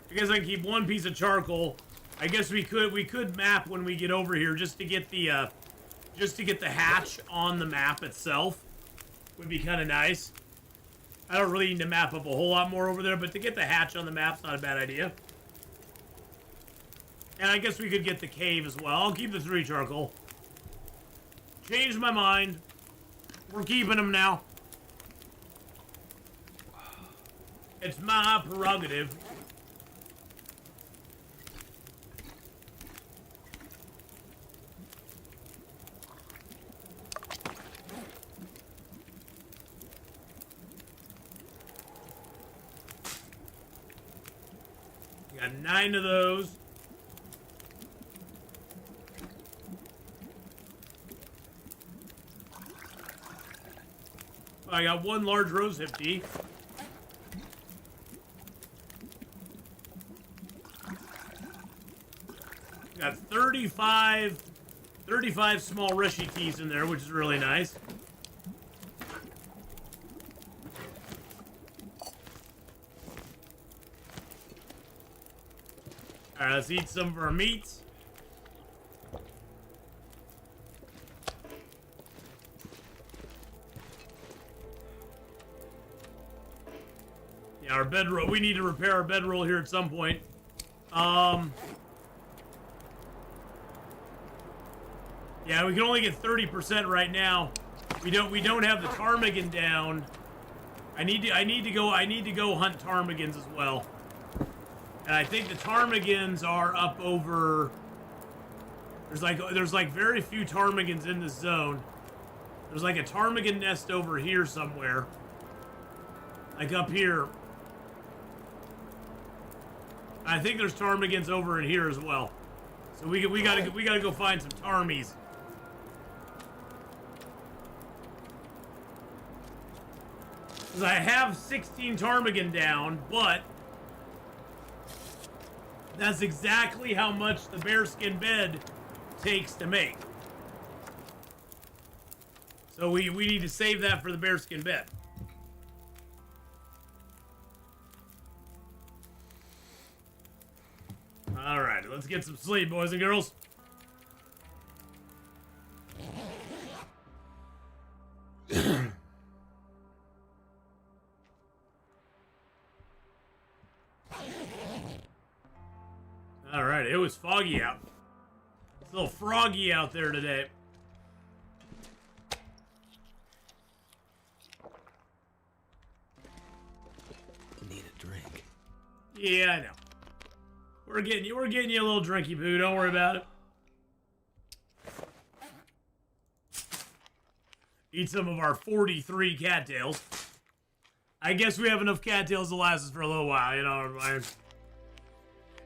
I guess I can keep one piece of charcoal. I guess we could map when we get over here just to get the hatch on the map itself. Would be kind of nice. I don't really need to map up a whole lot more over there, but to get the hatch on the map's not a bad idea. And I guess we could get the cave as well. I'll keep the 3 charcoal. Changed my mind. We're keeping them now. It's my prerogative. Got 9 of those. I got 1 large rosehip tea. Got 35 small Rishi teas in there, which is really nice. Alright, let's eat some of our meats. Yeah, our bedroll. We need to repair our bedroll here at some point. Yeah, we can only get 30% right now. We don't have the ptarmigan down. I need to go hunt ptarmigans as well. And I think the ptarmigans are up over. There's like very few ptarmigans in this zone. There's like a ptarmigan nest over here somewhere. Like up here. I think there's ptarmigans over in here as well. So we gotta go find some ptarmies. Because I have 16 ptarmigan down, but that's exactly how much the bearskin bed takes to make. So we need to save that for the bearskin bed. Alright, let's get some sleep, boys and girls. Alright, it was foggy out. It's a little froggy out there today. Need a drink. Yeah, I know. We're getting you a little drinky poo, don't worry about it. Eat some of our 43 cattails. I guess we have enough cattails to last us for a little while, you know what I mean?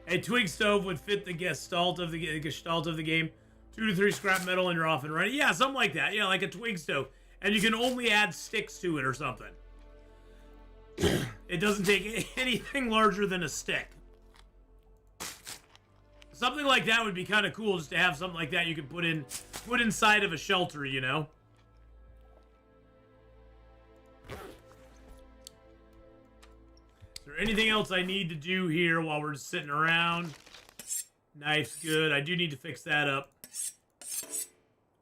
A twig stove would fit the gestalt of the game. 2 to 3 scrap metal and you're off and running. Yeah, something like that. Yeah, like a twig stove. And you can only add sticks to it or something. It doesn't take anything larger than a stick. Something like that would be kind of cool, just to have something like that you could put inside of a shelter, you know? Is there anything else I need to do here while we're just sitting around? Knife's good. I do need to fix that up.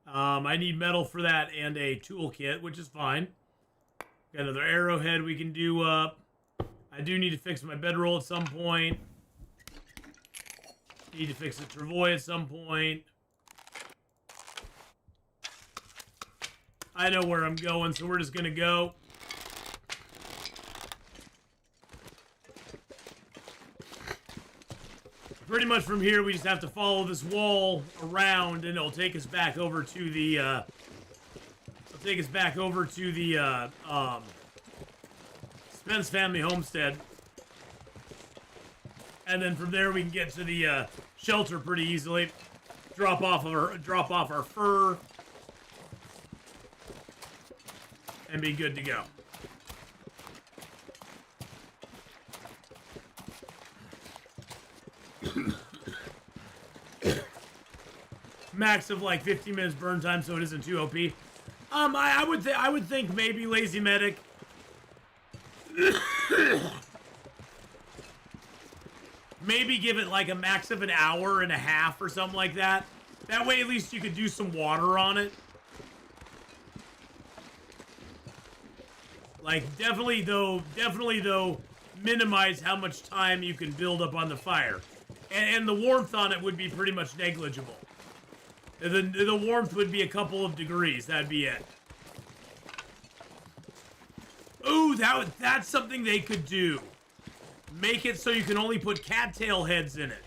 I need metal for that and a toolkit, which is fine. Got another arrowhead we can do up. I do need to fix my bedroll at some point. Need to fix the travois at some point. I know where I'm going, so we're just gonna go. Pretty much from here, we just have to follow this wall around, and it'll take us back over to the, Spence family homestead. And then from there, we can get to the, shelter pretty easily. Drop off our fur. And be good to go. Max of like 15 minutes burn time, so it isn't too OP. I would think maybe Lazy Medic. Maybe give it like a max of an hour and a half or something like that. That way at least you could do some water on it. Like definitely though, minimize how much time you can build up on the fire. And the warmth on it would be pretty much negligible. The warmth would be a couple of degrees. That'd be it. Ooh, that's something they could do. Make it so you can only put cattail heads in it.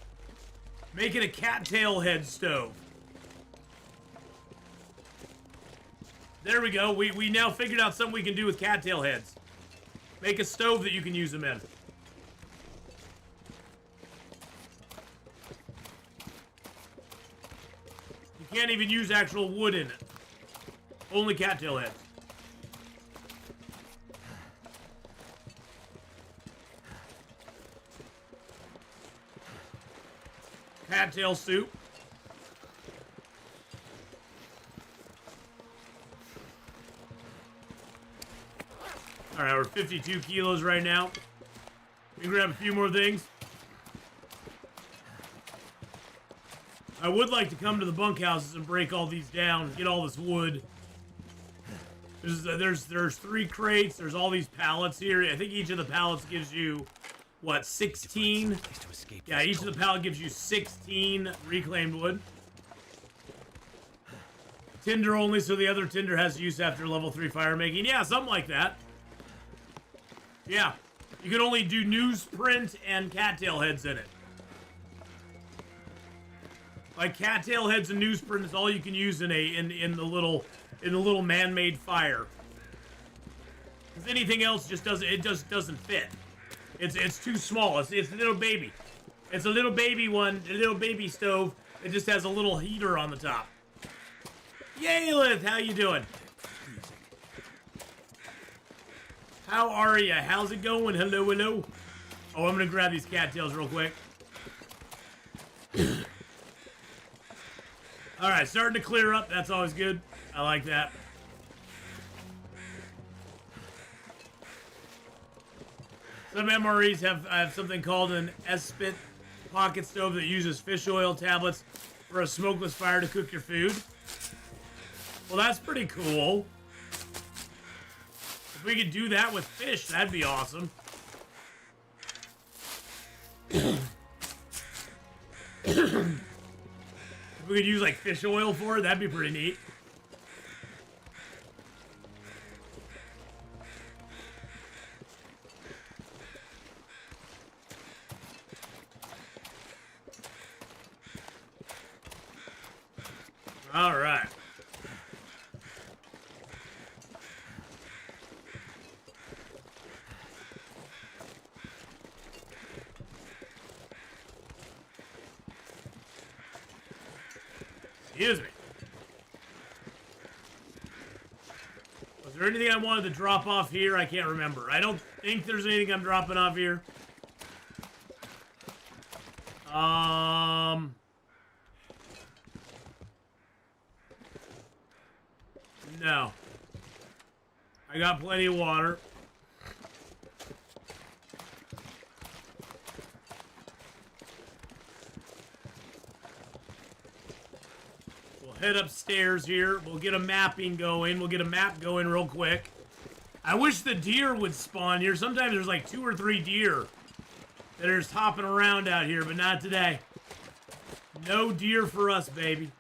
Make it a cattail head stove. There we go. We now figured out something we can do with cattail heads. Make a stove that you can use them in. You can't even use actual wood in it. Only cattail heads. Cattail soup. Alright, we're 52 kilos right now. We can grab a few more things. I would like to come to the bunkhouses and break all these down, get all this wood. There's 3 crates, there's all these pallets here. I think each of the pallets gives you, what, 16? Yeah, each of the pallet gives you 16 reclaimed wood. Tinder only, so the other tinder has use after level 3 fire making. Yeah, something like that. Yeah, you can only do newsprint and cattail heads in it. Like cattail heads and newsprint is all you can use in the little man-made fire. Because anything else just doesn't fit. It's too small. It's a little baby. It's a little baby one, a little baby stove. It just has a little heater on the top. Yay, Lith, how you doing? How are ya? How's it going? Hello, hello. Oh, I'm gonna grab these cattails real quick. Alright, starting to clear up. That's always good. I like that. Some MREs have something called an S-Spit pocket stove that uses fish oil tablets for a smokeless fire to cook your food. Well, that's pretty cool. If we could do that with fish, that'd be awesome. If we could use like fish oil for it, that'd be pretty neat. All right. Excuse me. there anything I wanted to drop off here? I can't remember. I don't think there's anything I'm dropping off here. No. I got plenty of water. We'll head upstairs here. We'll get a mapping going. We'll get a map going real quick. I wish the deer would spawn here. Sometimes there's like 2 or 3 deer that are just hopping around out here, but not today. No deer for us, baby.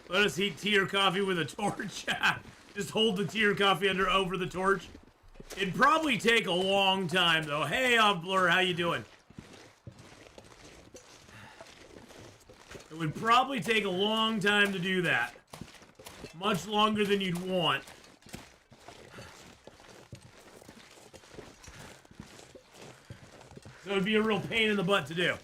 Let us heat tea or coffee with a torch. Just hold the tea or coffee over the torch. It'd probably take a long time, though. Hey, Blur, how you doing? It would probably take a long time to do that. Much longer than you'd want. So it'd be a real pain in the butt to do.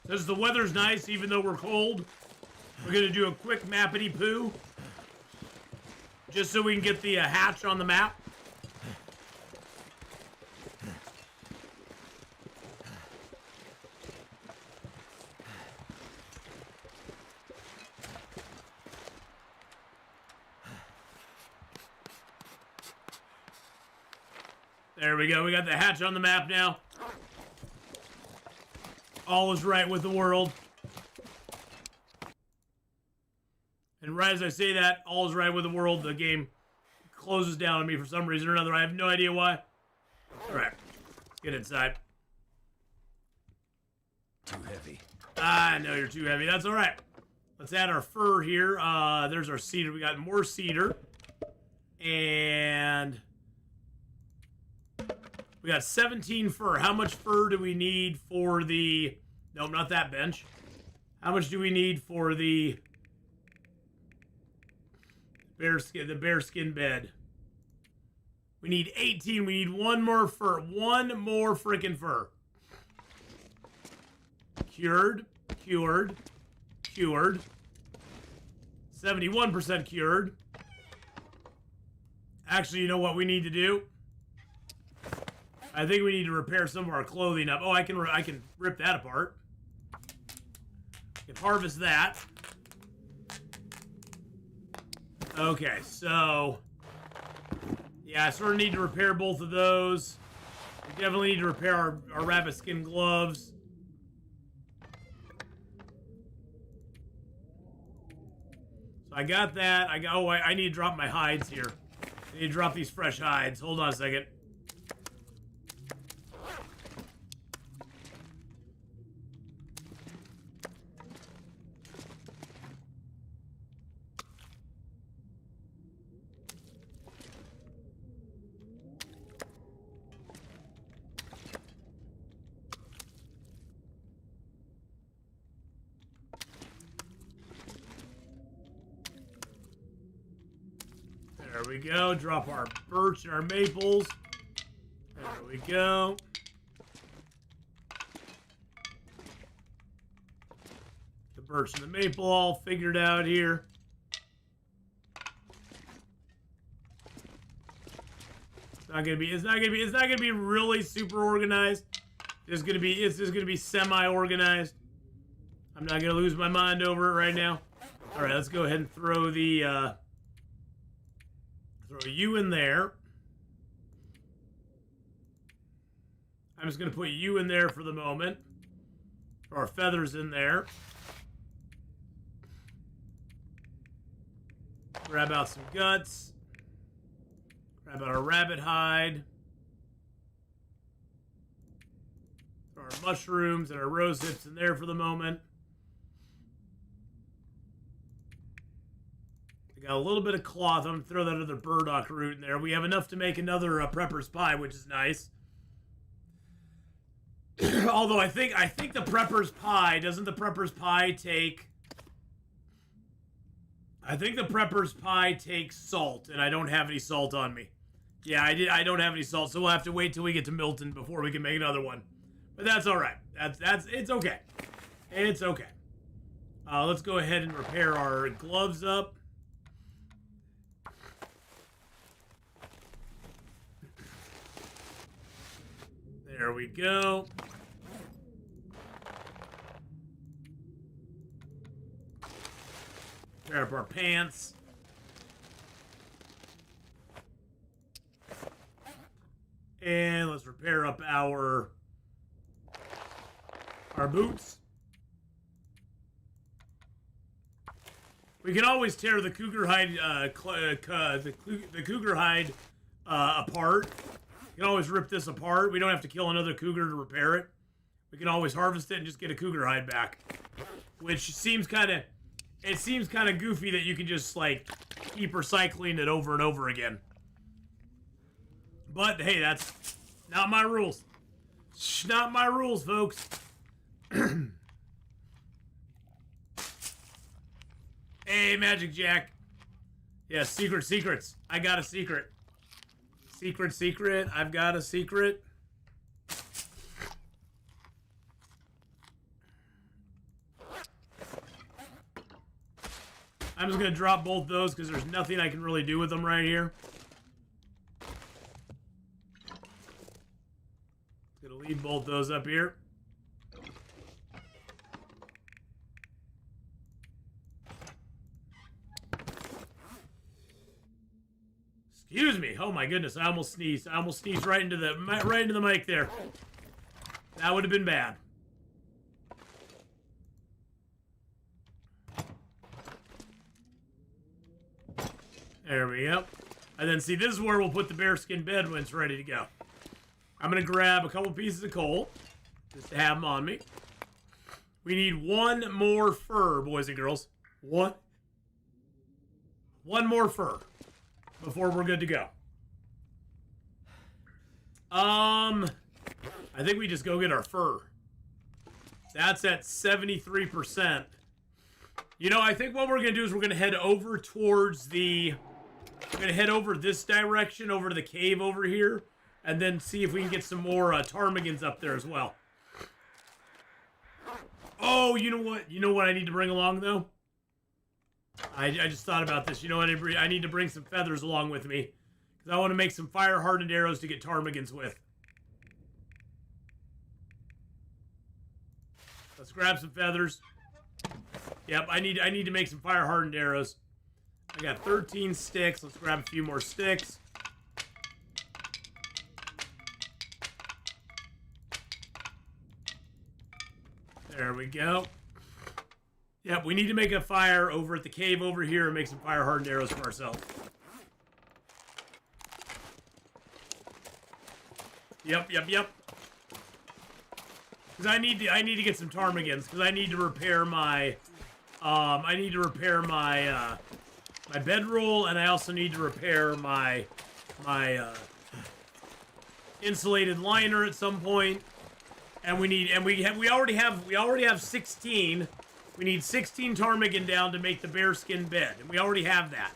Says the weather's nice, even though we're cold. We're gonna do a quick mappity poo, just so we can get the hatch on the map. There we go. We got the hatch on the map now. All is right with the world. And right as I say that, all is right with the world, the game closes down on me for some reason or another. I have no idea why. All right, get inside. Too heavy. Ah, no, you're too heavy. That's all right. Let's add our fur here. There's our cedar. We got more cedar. And we got 17 fur. How much fur do we need for the... Nope, not that bench. How much do we need for the bearskin bed? We need 18. We need one more fur. One more freaking fur. Cured. Cured. Cured. 71% cured. Actually, you know what we need to do? I think we need to repair some of our clothing up. Oh, I can rip that apart. I can harvest that. Okay, so yeah, I sort of need to repair both of those. We definitely need to repair our rabbit skin gloves. So I got that. I need to drop my hides here. I need to drop these fresh hides. Hold on a second. There we go. Drop our birch and our maples. There we go. The birch and the maple all figured out here. It's not gonna be really super organized. It's just gonna be semi-organized. I'm not gonna lose my mind over it right now. All right, let's go ahead and throw the throw you in there. I'm just going to put you in there for the moment. Throw our feathers in there. Grab out some guts. Grab out our rabbit hide. Throw our mushrooms and our rose hips in there for the moment. Got a little bit of cloth. I'm going to throw that other burdock root in there. We have enough to make another prepper's pie, which is nice. Although I think the prepper's pie, doesn't the prepper's pie take... I think the prepper's pie takes salt, and I don't have any salt on me. Yeah, I don't have any salt, so we'll have to wait till we get to Milton before we can make another one. But that's all right. It's okay. It's okay. Let's go ahead and repair our gloves up. There we go. Repair up our pants. And let's repair up our boots. We can always tear the cougar hide the cougar hide apart. You can always rip this apart. We don't have to kill another cougar to repair it. We can always harvest it and just get a cougar hide back. Which seems kind of goofy that you can just like keep recycling it over and over again. But hey, that's not my rules. Not my rules, folks. Hey, Magic Jack. Yeah, secrets. I got a secret. Secret. I've got a secret. I'm just going to drop both those because there's nothing I can really do with them right here. Going to leave both those up here. Excuse me. Oh my goodness, I almost sneezed. I almost sneezed right into the mic there. That would have been bad. There we go. And then see, this is where we'll put the bearskin bed when it's ready to go. I'm going to grab a couple pieces of coal just to have them on me. We need one more fur, boys and girls. One more fur before we're good to go. I think we just go get our fur. That's at 73%. You know, I think what we're going to do is we're going to head over towards the... We're going to head over this direction, over to the cave over here, and then see if we can get some more ptarmigans up there as well. Oh, you know what? You know what I need to bring along, though? I just thought about this. You know what? I need to bring some feathers along with me, because I want to make some fire-hardened arrows to get ptarmigans with. Let's grab some feathers. Yep, I need to make some fire-hardened arrows. I got 13 sticks. Let's grab a few more sticks. There we go. Yep, we need to make a fire over at the cave over here and make some fire-hardened arrows for ourselves. Yep. Because I need to get some ptarmigans, because I need to repair my my bedroll, and I also need to repair my insulated liner at some point. And we already have 16. We need 16 ptarmigan down to make the bearskin bed, and we already have that.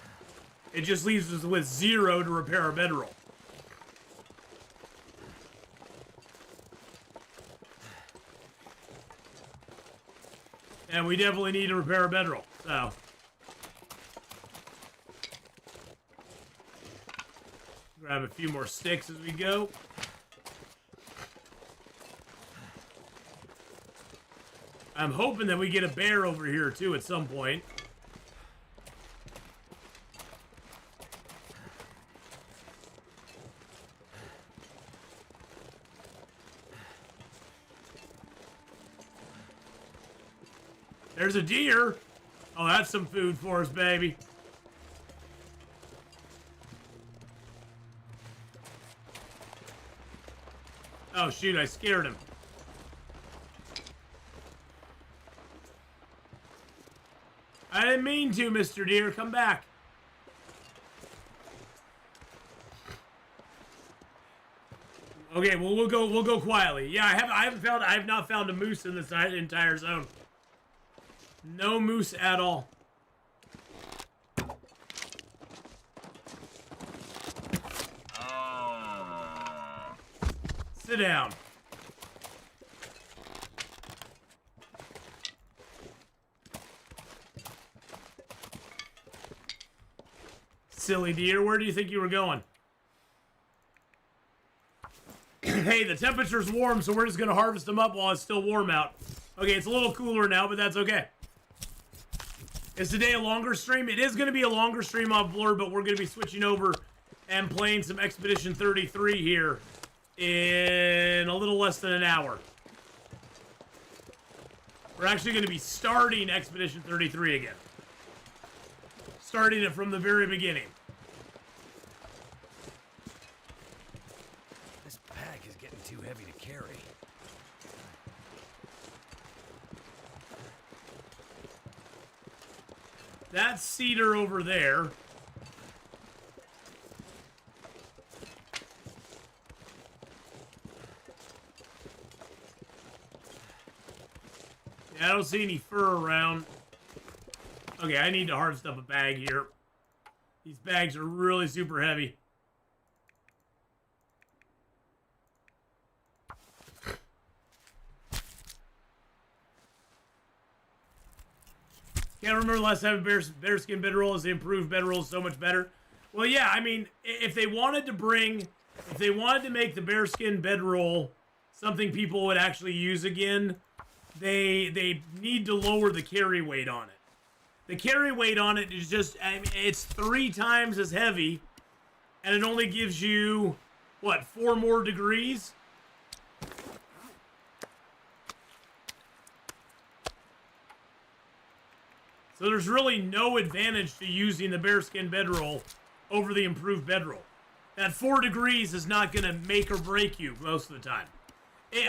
It just leaves us with 0 to repair our bedroll. And we definitely need to repair our bedroll, so. Grab a few more sticks as we go. I'm hoping that we get a bear over here, too, at some point. There's a deer. Oh, that's some food for us, baby. Oh, shoot, I scared him. I didn't mean to, Mr. Deer. Come back. Okay, well we'll go quietly. Yeah, I have not found a moose in this entire zone. No moose at all. Sit down. Silly deer, where do you think you were going? Hey, the temperature's warm, so we're just gonna harvest them up while it's still warm out. Okay, it's a little cooler now, but that's okay. Is today a longer stream? It is gonna be a longer stream off Blur, but we're gonna be switching over and playing some Expedition 33 here in a little less than an hour. We're actually gonna be starting Expedition 33 again. Starting it from the very beginning. This pack is getting too heavy to carry. That's cedar over there. Yeah, I don't see any fur around. Okay, I need to harvest up a bag here. These bags are really super heavy. Can't remember last time bearskin bedroll is the improved bedroll is so much better. Well, yeah, I mean, if they wanted to make the bearskin bedroll something people would actually use again, they need to lower the carry weight on it. The carry weight on it is just, I mean, it's 3 times as heavy, and it only gives you, what, 4 more degrees? So there's really no advantage to using the bearskin bedroll over the improved bedroll. That 4 degrees is not going to make or break you most of the time.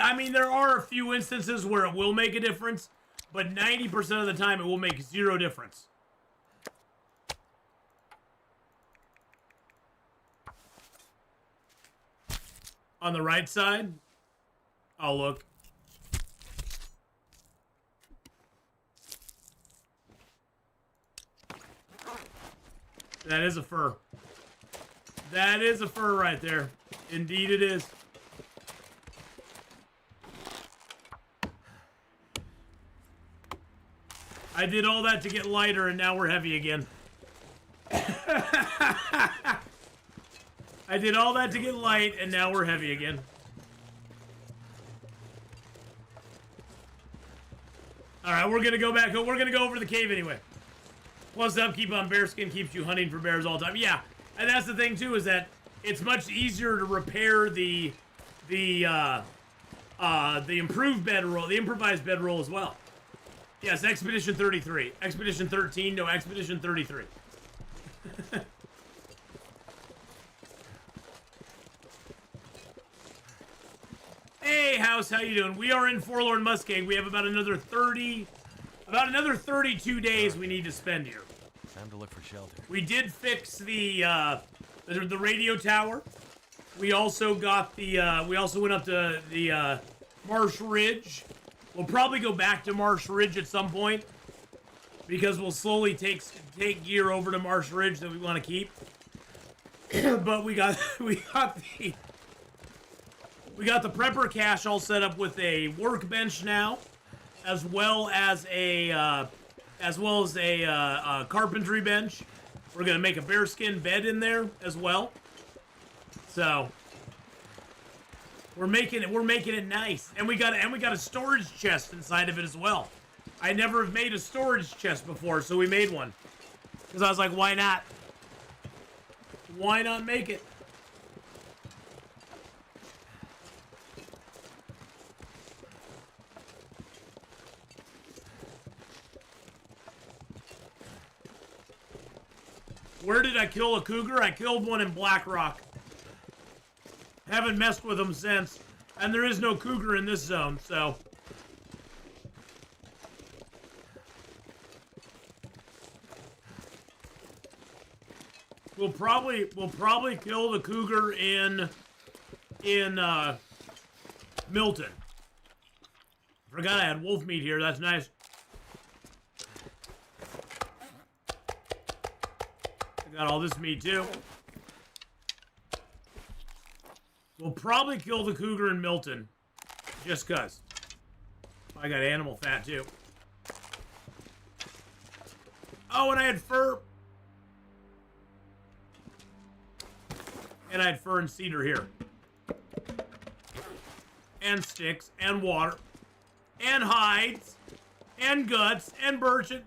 I mean, there are a few instances where it will make a difference, but 90% of the time it will make 0 difference. On the right side, I'll look. That is a fur. That is a fur right there. Indeed it is. I did all that to get lighter, and now we're heavy again. I did all that to get light, and now we're heavy again. Alright, we're gonna go back. We're gonna go over to the cave anyway. Plus, the upkeep on bearskin keeps you hunting for bears all the time. Yeah, and that's the thing, too, is that it's much easier to repair the improved bedroll, the improvised bedroll as well. Yes, Expedition 33. Expedition 13, no, Expedition 33. Hey, House, how you doing? We are in Forlorn Muskeg. We have about another 32 days we need to spend here. Time to look for shelter. We did fix the radio tower. We also got the we also went up to the Marsh Ridge. We'll probably go back to Marsh Ridge at some point because we'll slowly take gear over to Marsh Ridge that we want to keep. But we got the prepper cache all set up with a workbench now, as well as a carpentry bench. We're gonna make a bearskin bed in there as well. So we're making it nice, and we got a storage chest inside of it as well. I never have made a storage chest before, so we made one because I was like, why not? Why not make it? Where did I kill a cougar? I killed one in Black Rock. Haven't messed with them since. And there is no cougar in this zone, so. We'll probably kill the cougar in in Milton. Forgot I had wolf meat here. That's nice. I got all this meat too. We'll probably kill the cougar in Milton. Just cuz. I got animal fat too. Oh, and I had fur. And I had fir and cedar here. And sticks, and water, and hides, and guts, and birchen.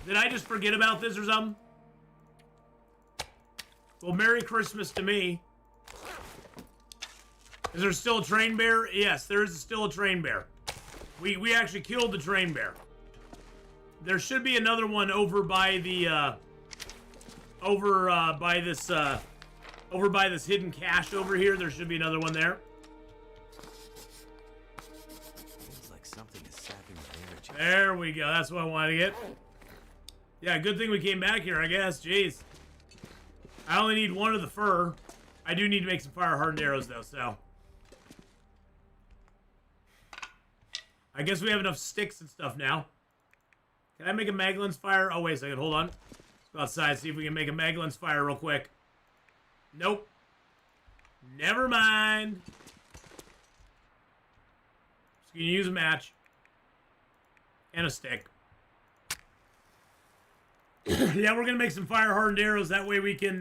Did I just forget about this or something? Well, Merry Christmas to me. Is there still a train bear? Yes, there is still a train bear. We actually killed the train bear. There should be another one over by the, over by this hidden cache over here. There should be another one there. Feels like something is sapping my energy. There we go. That's what I wanted to get. Yeah, good thing we came back here, I guess. Jeez. I only need one of the fur. I do need to make some fire-hardened arrows, though, so. I guess we have enough sticks and stuff now. Can I make a Magdalene's fire? Oh, wait a second. Hold on. Let's go outside, see if we can make a Magdalene's fire real quick. Nope. Never mind. Just gonna use a match. And a stick. Yeah, we're gonna make some fire-hardened arrows. That way we can,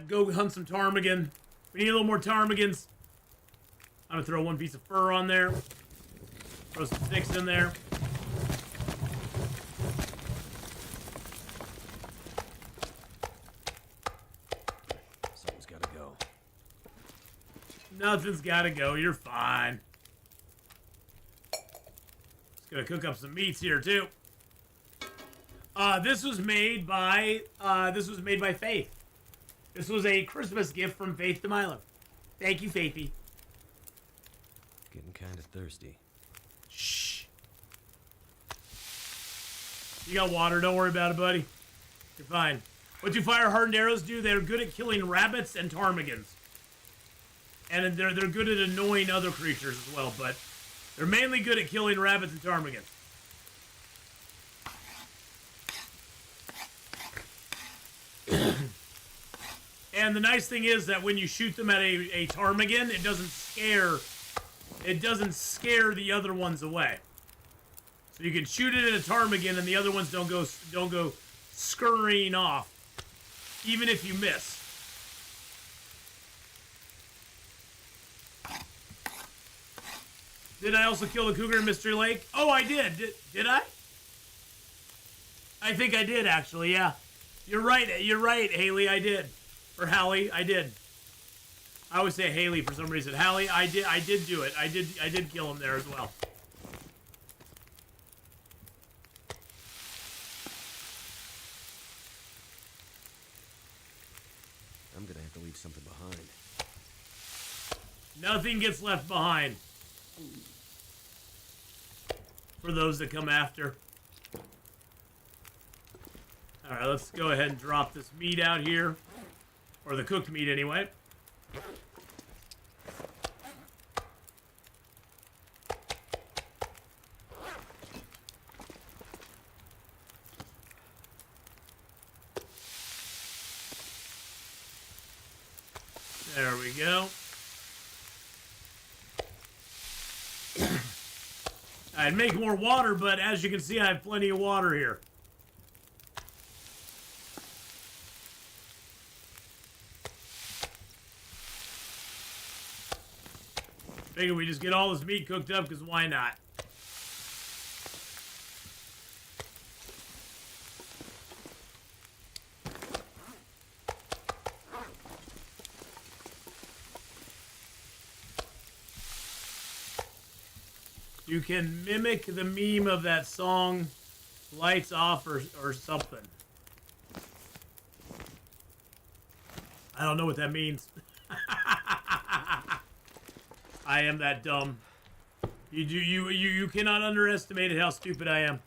go hunt some ptarmigan. We need a little more ptarmigans. I'm gonna throw one piece of fur on there. Throw some sticks in there. Something's gotta go. Nothing's gotta go. You're fine. Just gonna cook up some meats here too. This was made by Faith. This was a Christmas gift from Faith to Milo. Thank you, Faithy. Getting kind of thirsty. Shh. You got water. Don't worry about it, buddy. You're fine. What do fire-hardened arrows do? They're good at killing rabbits and ptarmigans. And they're good at annoying other creatures as well, but they're mainly good at killing rabbits and ptarmigans. And the nice thing is that when you shoot them at a ptarmigan, it doesn't scare the other ones away. So you can shoot it at a ptarmigan and the other ones don't go scurrying off, even if you miss. Did I also kill the cougar in Mystery Lake? Oh, I did. Did I? I think I did, actually, yeah. You're right, Haley, I did. Or Hallie, I did. I always say Haley for some reason. Hallie, I did do it. I did kill him there as well. I'm gonna have to leave something behind. Nothing gets left behind. For those that come after. Alright, let's go ahead and drop this meat out here. Or the cooked meat, anyway. There we go. I'd make more water, but as you can see, I have plenty of water here. Figure we just get all this meat cooked up, because why not? You can mimic the meme of that song, Lights Off or something. I don't know what that means. I am that dumb. You cannot underestimate how stupid I am.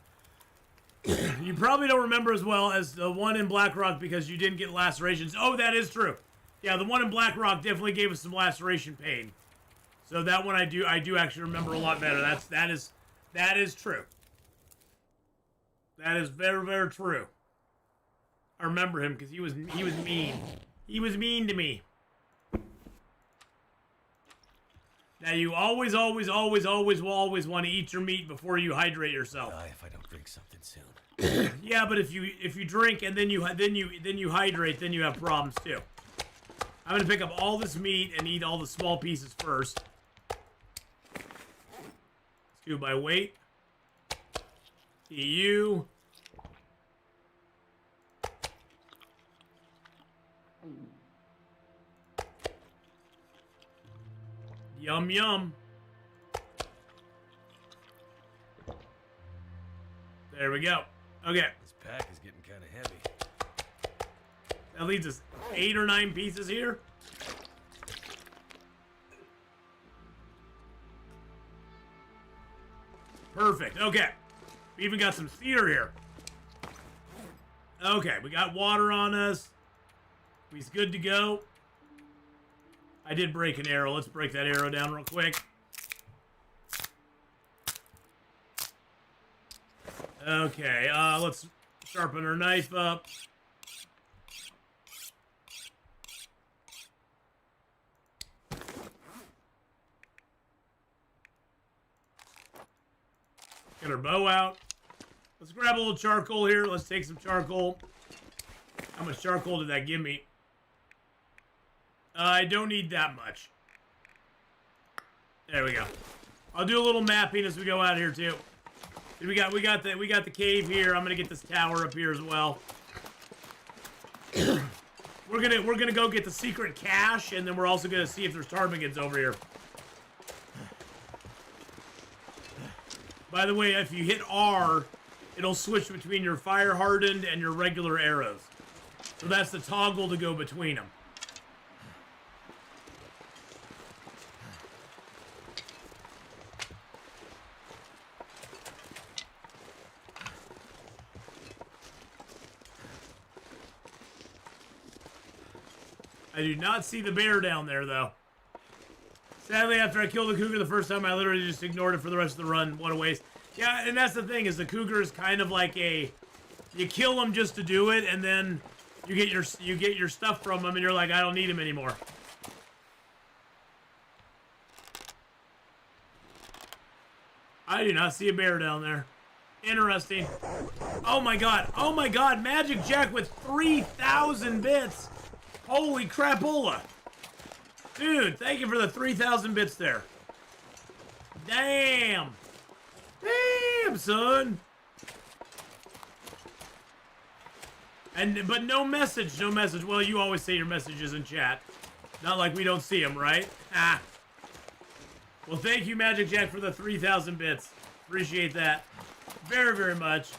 You probably don't remember as well as the one in Black Rock because you didn't get lacerations. Oh, that is true. Yeah, the one in Black Rock definitely gave us some laceration pain. So that one I do actually remember a lot better. That is true. That is very, very true. I remember him because he was mean. He was mean to me. Now you always will always want to eat your meat before you hydrate yourself. If I don't drink something soon. Yeah, but if you drink and then you hydrate, then you have problems too. I'm gonna pick up all this meat and eat all the small pieces first. Let's do by weight. EU. Yum yum. There we go. Okay. This pack is getting kind of heavy. That leaves us 8 or 9 pieces here. Perfect. Okay. We even got some cedar here. Okay, we got water on us. We's good to go. I did break an arrow. Let's break that arrow down real quick. Okay, let's sharpen our knife up. Get our bow out. Let's grab a little charcoal here. Let's take some charcoal. How much charcoal did that give me? I don't need that much. There we go. I'll do a little mapping as we go out here too. We got the cave here. I'm gonna get this tower up here as well. we're gonna go get the secret cache, and then we're also gonna see if there's ptarmigans over here. By the way, if you hit R, it'll switch between your fire hardened and your regular arrows. So that's the toggle to go between them. I do not see the bear down there, though. Sadly, after I killed the cougar the first time, I literally just ignored it for the rest of the run. What a waste. Yeah, and that's the thing, is the cougar is kind of like a... You kill them just to do it, and then you get your stuff from them, and you're like, I don't need him anymore. I do not see a bear down there. Interesting. Oh my god. Oh my god. Magic Jack with 3,000 bits. Holy crapola. Dude, thank you for the 3,000 bits there. Damn. Damn, son. But no message, no message. Well, you always say your messages in chat. Not like we don't see them, right? Ah. Well, thank you, Magic Jack, for the 3,000 bits. Appreciate that. Very, very much.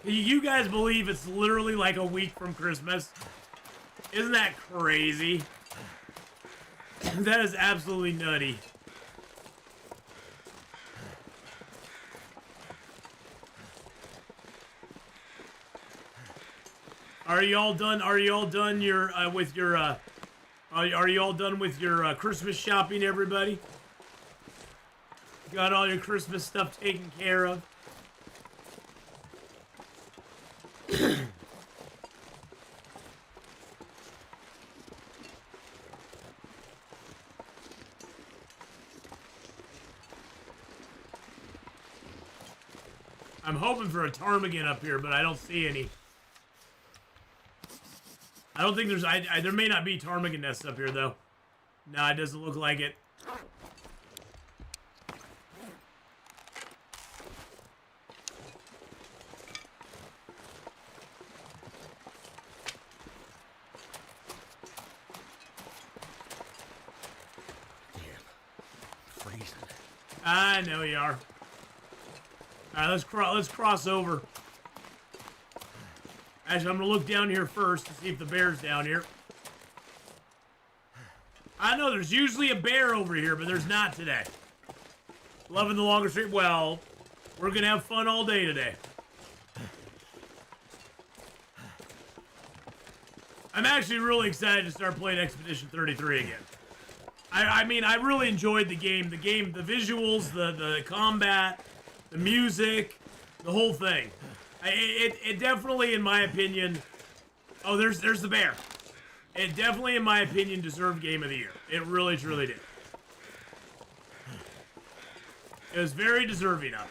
You guys believe it's literally like a week from Christmas? Isn't that crazy? That is absolutely nutty. Are you all done? Are you all done with your are you all done with your Christmas shopping, everybody? Got all your Christmas stuff taken care of? I'm hoping for a ptarmigan up here, but I don't see any. I don't think there's... there may not be ptarmigan nests up here, though. No, it doesn't look like it. Freezing. I know you are. Alright, let's cross over. Actually, I'm gonna look down here first to see if the bear's down here. I know there's usually a bear over here, but there's not today. Loving the longer stream. Well, we're gonna have fun all day today. I'm actually really excited to start playing Expedition 33 again. I mean, I really enjoyed the game. The visuals, the combat, the music, the whole thing. It definitely, in my opinion... Oh, there's the bear. It definitely, in my opinion, deserved Game of the Year. It really, truly did. It was very deserving of it.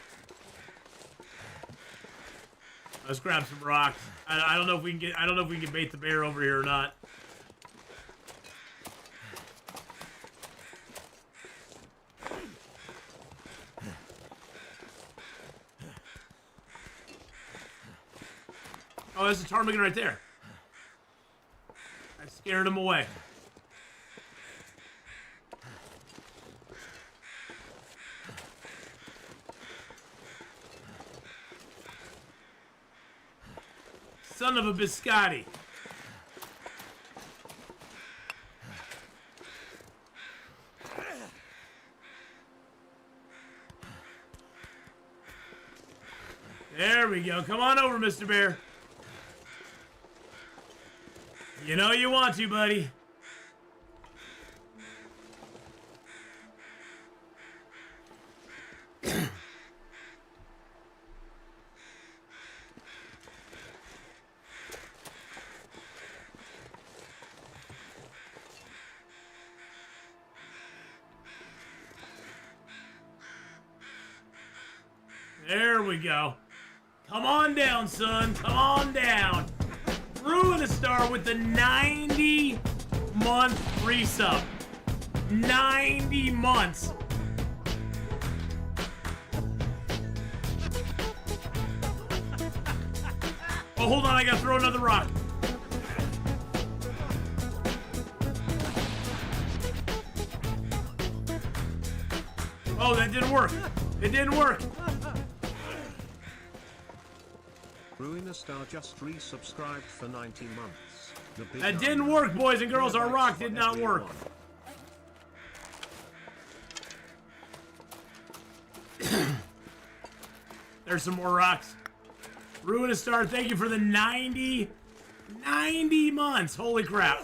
Let's grab some rocks. I don't know if we can get. I don't know if we can bait the bear over here or not. Oh, there's a ptarmigan right there. I scared him away. Son of a biscotti. There we go. Come on over, Mr. Bear. You know you want to, buddy. There we go. Come on down, son. Come on down. Ruin a star with the 90-month resub. 90 months. Oh, hold on. I gotta throw another rock. Oh, that didn't work. It didn't work. Ruin Star just resubscribed for 90 months. That didn't work, boys and girls. Our rock did not work. There's some more rocks. Ruin Star, thank you for the 90 months. Holy crap.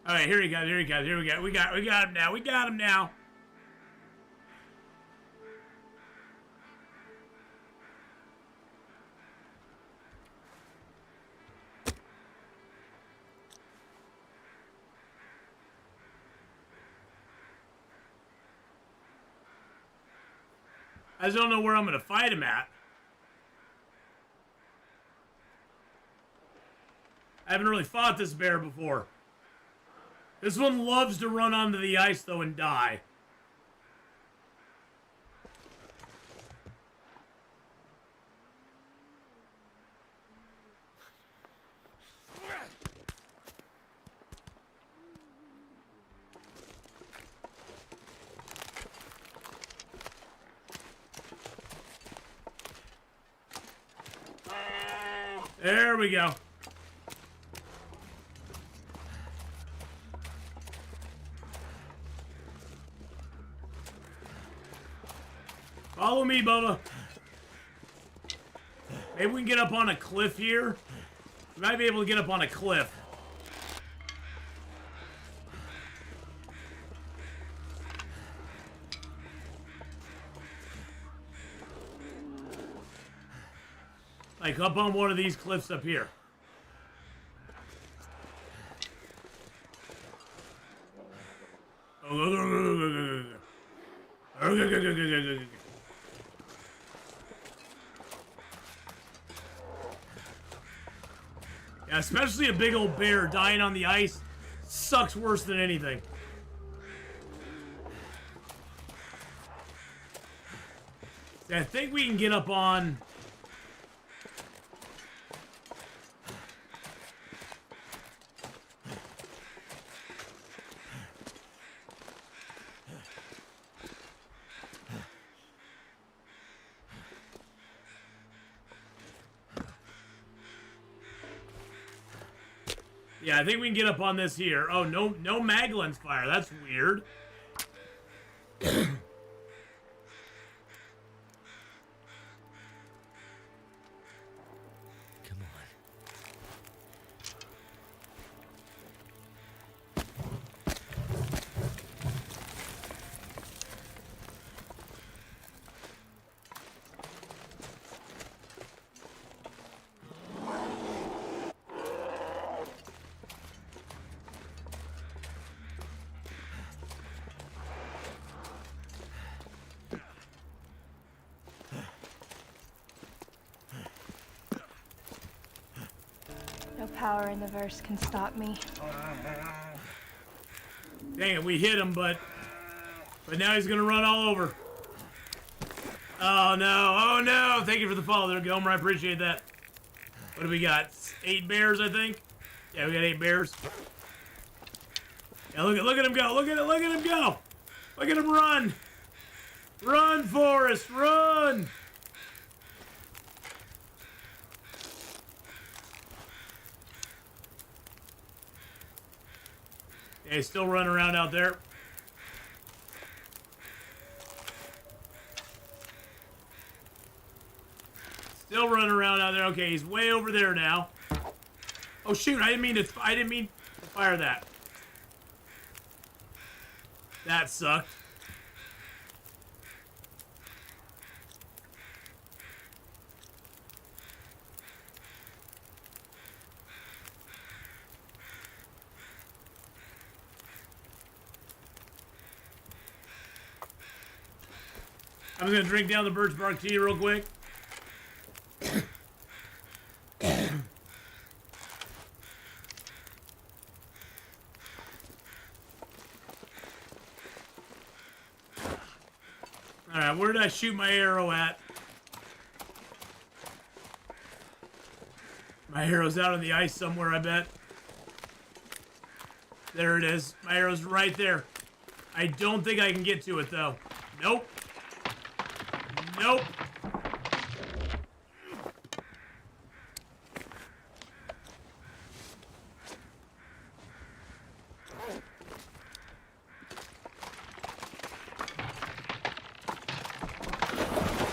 All right, here we go. Here we go. Here we go. We got him now. We got him now. I just don't know where I'm going to fight him at. I haven't really fought this bear before. This one loves to run onto the ice, though, and die. There we go. Follow me, Bubba. Maybe we can get up on a cliff here. We might be able to get up on a cliff. Like up on one of these cliffs up here. Yeah, especially a big old bear dying on the ice sucks worse than anything. I think we can get up on... Yeah, I think we can get up on this here. Oh, no Maglens fire. That's weird. No power in the verse can stop me. Dang it, we hit him, but now he's gonna run all over. Oh no, thank you for the follow there, Gomer, I appreciate that. What do we got? 8 bears, I think? Yeah, we got 8 bears. Yeah, look at him go, look at him go! Look at him run! Run, Forrest, run! Yeah, he's still running around out there. Still running around out there. Okay, he's way over there now. Oh shoot! I didn't mean to fire that. That sucked. I'm just gonna drink down the birch bark tea real quick. Alright, where did I shoot my arrow at? My arrow's out on the ice somewhere, I bet. There it is. My arrow's right there. I don't think I can get to it, though. Nope. Nope.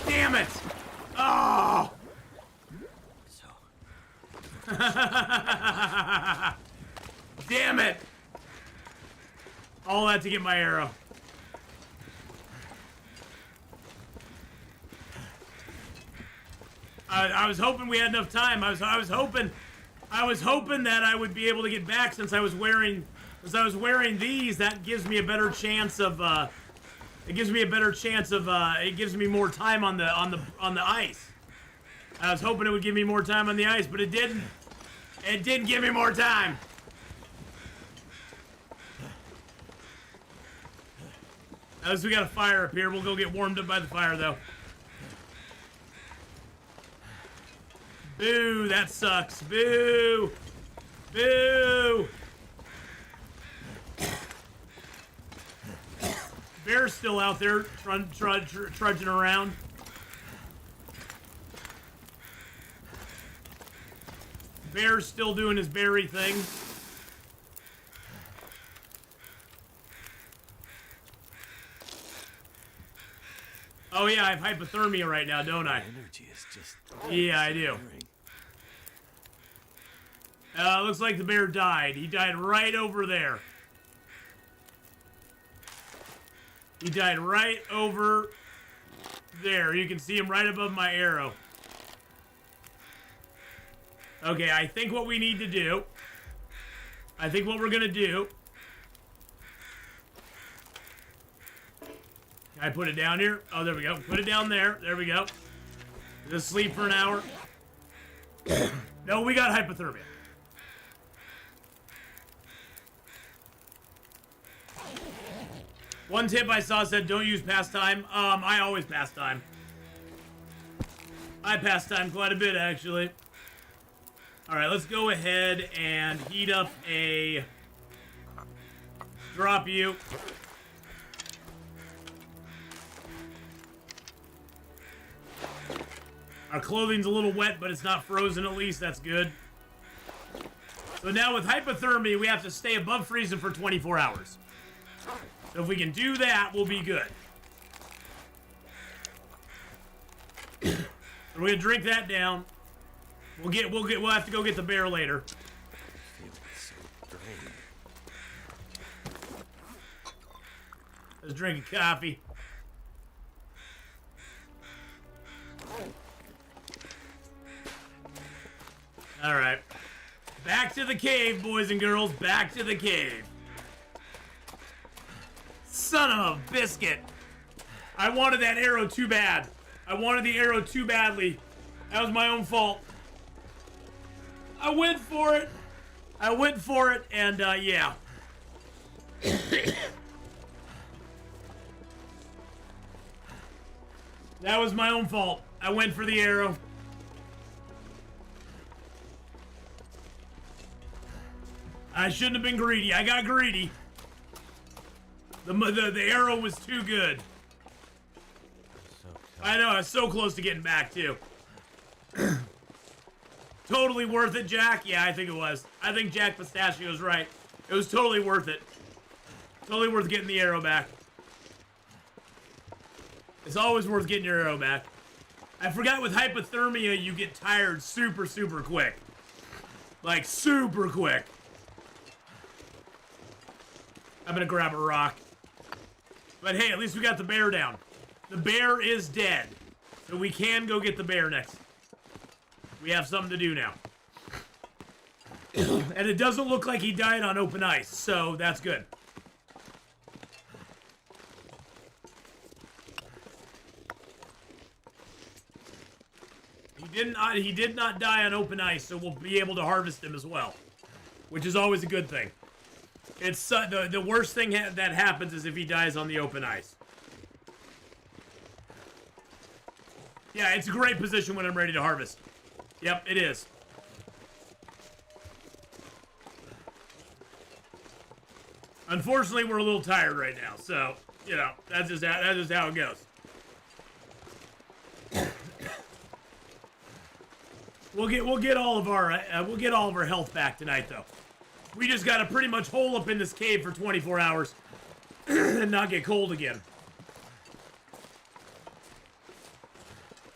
Damn it! Oh! So, Damn it! All that to get my arrow. I was hoping we had enough time. I was hoping that I would be able to get back since I was wearing these. That gives me a better chance of it gives me more time on the ice. I was hoping it would give me more time on the ice, but it didn't. It didn't give me more time. At least we got a fire up here. We'll go get warmed up by the fire, though. Boo, that sucks. Boo. Boo. Bear's still out there trudging around. Bear's still doing his berry thing. Oh yeah, I have hypothermia right now, don't I? energy is just. Yeah, I do. Looks like the bear died. He died right over there. He died right over there. You can see him right above my arrow. Okay, I think what we need to do... I think what we're gonna do... Can I put it down here? Oh, there we go. Put it down there. There we go. Just sleep for an hour. No, we got hypothermia. One tip I saw said don't use pastime. I always pass time. I pass time quite a bit, actually. Alright, let's go ahead and heat up a drop you. Our clothing's a little wet, but it's not frozen at least. That's good. So now with hypothermia, we have to stay above freezing for 24 hours. So if we can do that, we'll be good. So we're gonna drink that down. We'll have to go get the bear later. Let's drink a coffee. All right. Back to the cave, boys and girls. Back to the cave. Son of a biscuit. I wanted that arrow too bad. I wanted the arrow too badly. That was my own fault. I went for it. I went for it, and yeah. That was my own fault. I went for the arrow. I shouldn't have been greedy. I got greedy. The arrow was too good. I know, I was so close to getting back, too. Totally worth it, Jack? Yeah, I think it was. I think Jack Pistachio's right. It was totally worth it. Totally worth getting the arrow back. It's always worth getting your arrow back. I forgot with hypothermia, you get tired super, super quick. Like, super quick. I'm gonna grab a rock. But hey, at least we got the bear down. The bear is dead. So we can go get the bear next. We have something to do now. And it doesn't look like he died on open ice, so that's good. He did not die on open ice, so we'll be able to harvest him as well. Which is always a good thing. It's the worst thing that happens is if he dies on the open ice. Yeah, it's a great position when I'm ready to harvest. Yep, it is. Unfortunately, we're a little tired right now, so you know that's just how it goes. We'll get all of our health back tonight, though. We just gotta pretty much hole up in this cave for 24 hours and not get cold again.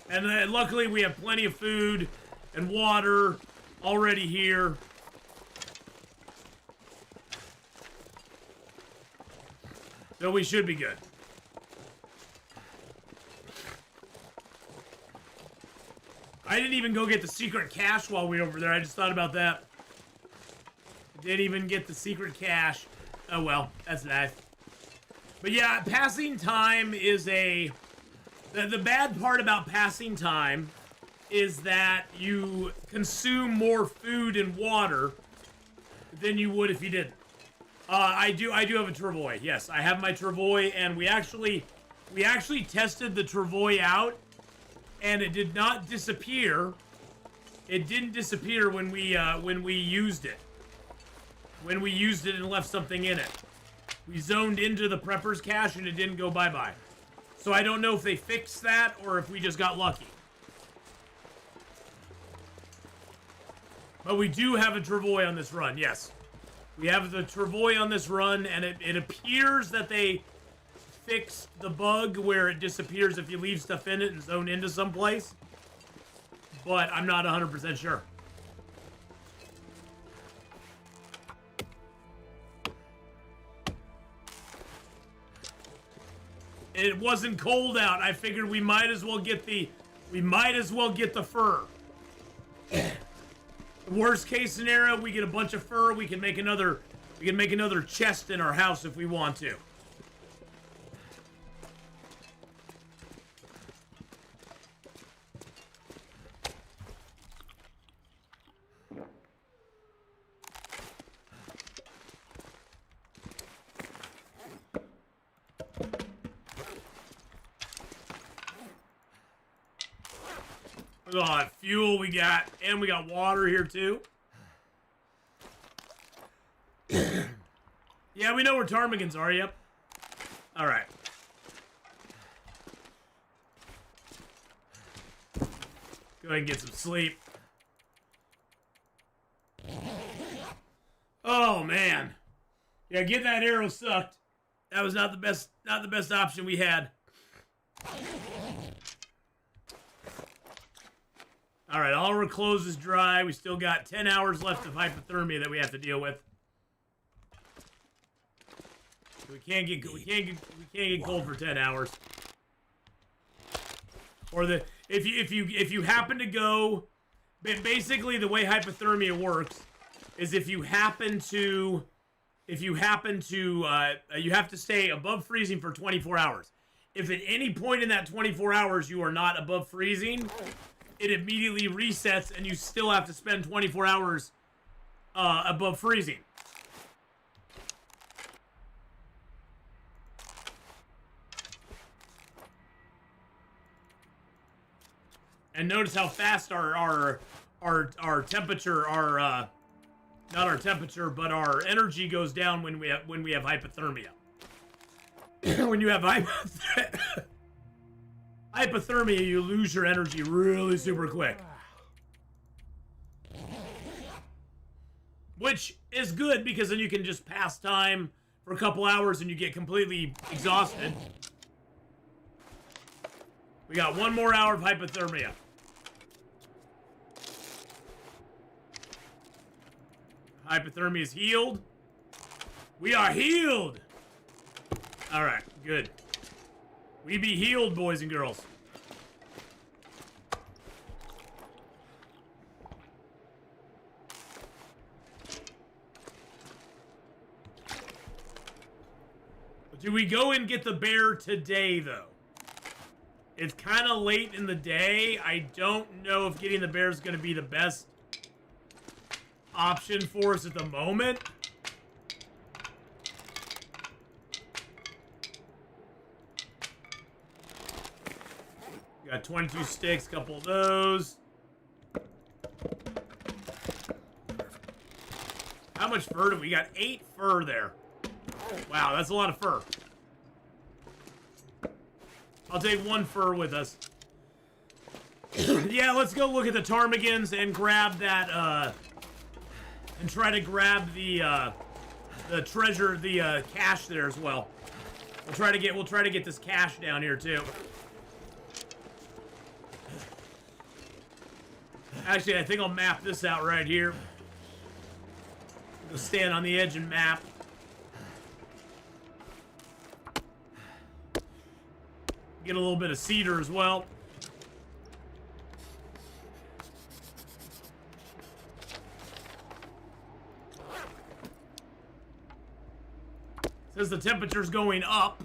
And luckily, we have plenty of food and water already here. So we should be good. I didn't even go get the secret cache while we were over there. I just thought about that. Didn't even get the secret cache. Oh well, that's nice. But yeah, passing time is a... The bad part about passing time is that you consume more food and water than you would if you didn't. I do have a travois. Yes, I have my travois, and we actually tested the travois out, and it did not disappear. It didn't disappear when we used it. When we used it and left something in it. We zoned into the prepper's cache and it didn't go bye-bye. So I don't know if they fixed that or if we just got lucky. But we do have a travois on this run, yes. We have the travois on this run, and it appears that they fixed the bug where it disappears if you leave stuff in it and zone into someplace. But I'm not 100% sure. It wasn't cold out. I figured we might as well get the fur. Worst case scenario, we get a bunch of fur. We can make another chest in our house if we want to. Look at all that fuel we got, and we got water here too. Yeah, we know where ptarmigans are, yep. Alright. Go ahead and get some sleep. Oh man. Yeah, get that arrow sucked. That was not the best option we had. Alright, all our clothes is dry. We still got 10 hours left of hypothermia that we have to deal with. We can't get cold for 10 hours. Or if you happen to go, basically the way hypothermia works is you have to stay above freezing for 24 hours. If at any point in that 24 hours you are not above freezing, it immediately resets and you still have to spend 24 hours above freezing. And notice how fast our temperature, not our temperature, but our energy goes down when we have hypothermia. When you have hypothermia, you lose your energy really super quick. Which is good because then you can just pass time for a couple hours and you get completely exhausted. We got one more hour of hypothermia. Hypothermia is healed. We are healed. All right, good. We be healed, boys and girls. Do we go and get the bear today, though? It's kind of late in the day. I don't know if getting the bear is going to be the best option for us at the moment. Got 22 sticks, couple of those. How much fur do we got? 8 fur there. Wow, that's a lot of fur. I'll take 1 fur with us. Yeah, let's go look at the ptarmigans and grab that, and try to grab the treasure, the cash there as well. We'll try to get this cash down here too. Actually, I think I'll map this out right here. Go stand on the edge and map. Get a little bit of cedar as well. Says the temperature's going up.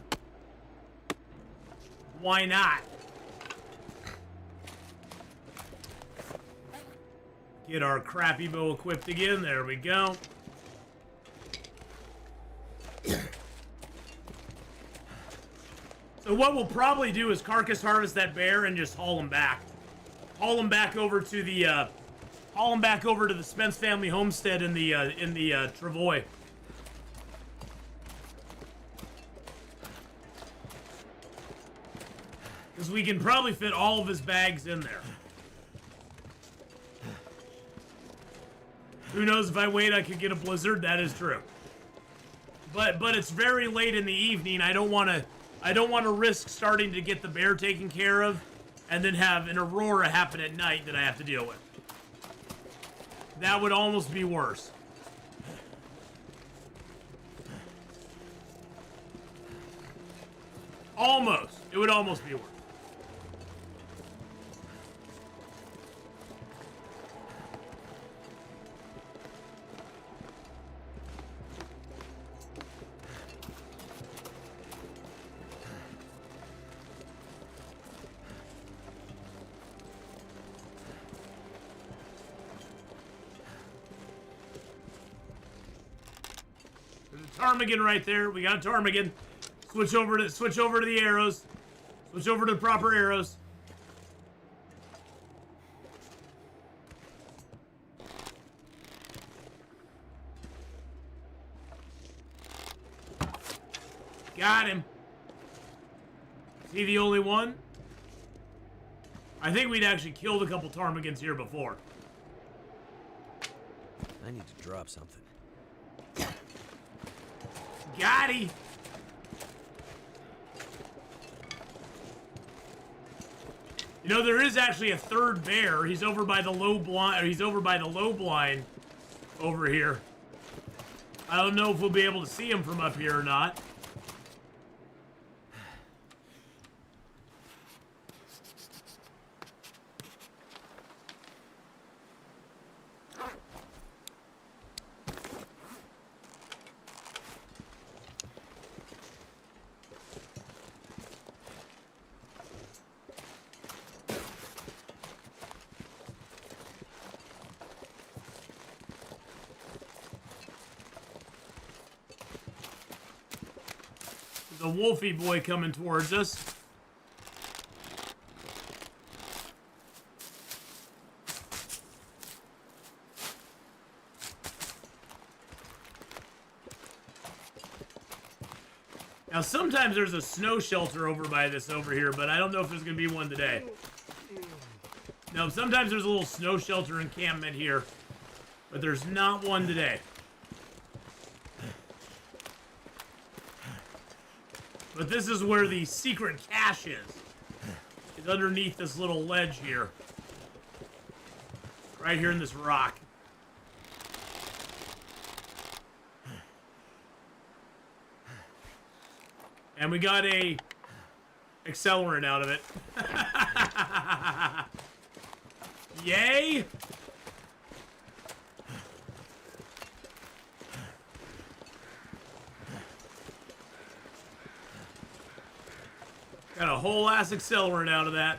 Why not? Get our crappy bow equipped again. There we go. So what we'll probably do is carcass harvest that bear and just haul him back. Haul him back over to the Spence family homestead in the Travois. Because we can probably fit all of his bags in there. Who knows, if I wait I could get a blizzard. That is true. But it's very late in the evening. I don't want to risk starting to get the bear taken care of and then have an aurora happen at night that I have to deal with. That would almost be worse. Almost. It would almost be worse. Ptarmigan right there. We got a ptarmigan. Switch over to the arrows. Switch over to the proper arrows. Got him. Is he the only one? I think we'd actually killed a couple ptarmigans here before. I need to drop something. Got him. You know, there is actually a third bear. He's over by the low blind. He's over by the low blind over here. I don't know if we'll be able to see him from up here or not. the wolfy boy coming towards us. Now, sometimes there's a snow shelter over by this over here, but I don't know if there's going to be one today. No, sometimes there's a little snow shelter encampment here, but there's not one today. But this is where the secret cache is. It's underneath this little ledge here. Right here in this rock. And we got a accelerant out of it. Yay! Got a whole ass accelerant out of that.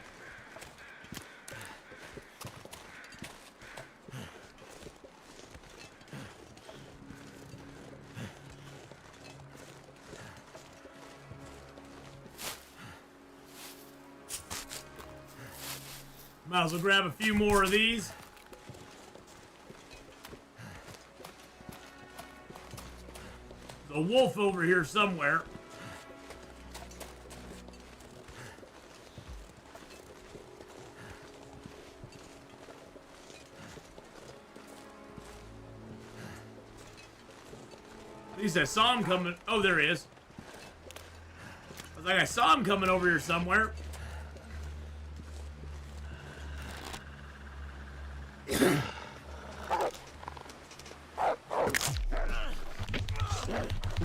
Might as well grab a few more of these. There's a wolf over here somewhere. At least I saw him coming. Oh, there he is. I was like, I saw him coming over here somewhere.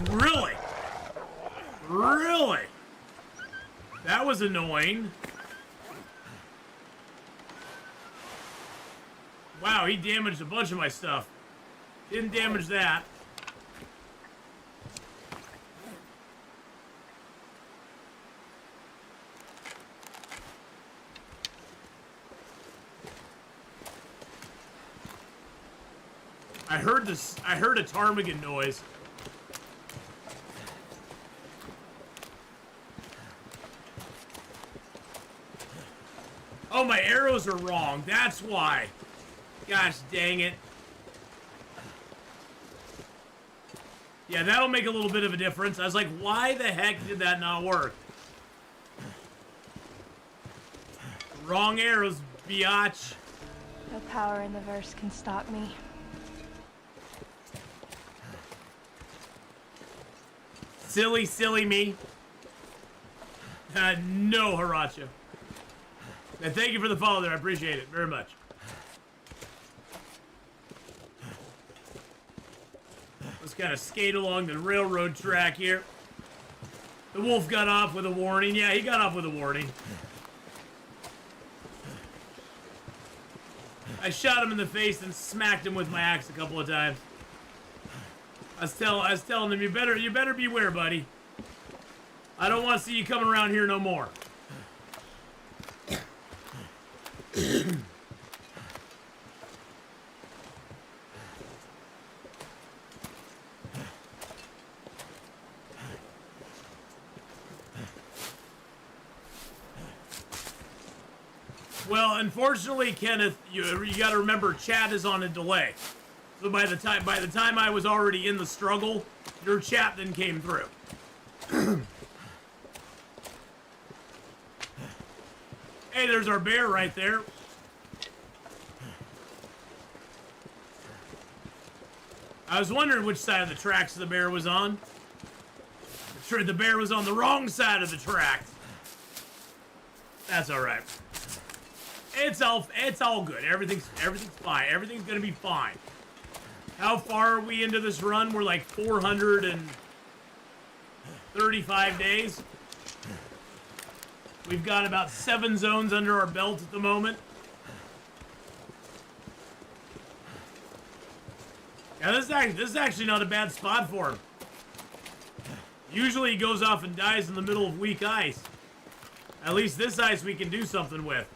Really? Really? That was annoying. Wow, he damaged a bunch of my stuff. Didn't damage that. I heard a ptarmigan noise. Oh, my arrows are wrong. That's why. Gosh dang it. Yeah, that'll make a little bit of a difference. I was like, why the heck did that not work? Wrong arrows, biatch. No power in the verse can stop me. Silly, silly me. No, Haracha. And thank you for the follow there. I appreciate it very much. Let's kind of skate along the railroad track here. The wolf got off with a warning. Yeah, he got off with a warning. I shot him in the face and smacked him with my axe a couple of times. I was telling him, you better beware, buddy. I don't want to see you coming around here no more. Well, unfortunately, Kenneth, you got to remember, chat is on a delay. So by the time I was already in the struggle, your chat then came through. Hey, there's our bear right there. I was wondering which side of the tracks the bear was on. The bear was on the wrong side of the tracks. That's all right. It's all good. Everything's fine. Everything's gonna be fine. How far are we into this run? We're like 435 days. We've got about 7 zones under our belt at the moment. Yeah, this is actually not a bad spot for him. Usually he goes off and dies in the middle of weak ice. At least this ice we can do something with.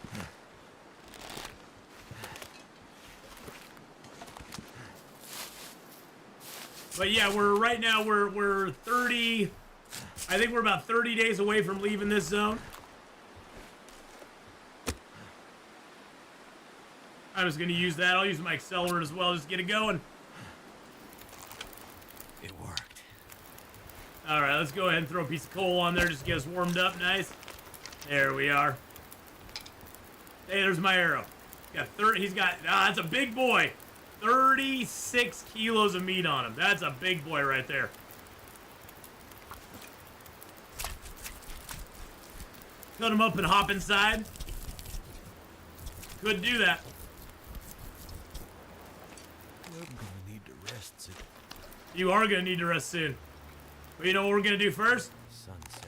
But yeah, we're 30. I think we're about 30 days away from leaving this zone. I was going to use that. I'll use my accelerant as well just to get it going. It worked. All right, let's go ahead and throw a piece of coal on there just to get us warmed up nice. There we are. Hey, there's my arrow. He's got, that's a big boy. 36 kilos of meat on him. That's a big boy right there. Cut him up and hop inside. Could do that. I'm gonna need to rest soon. You are gonna need to rest soon. But you know what we're gonna do first? Sunset.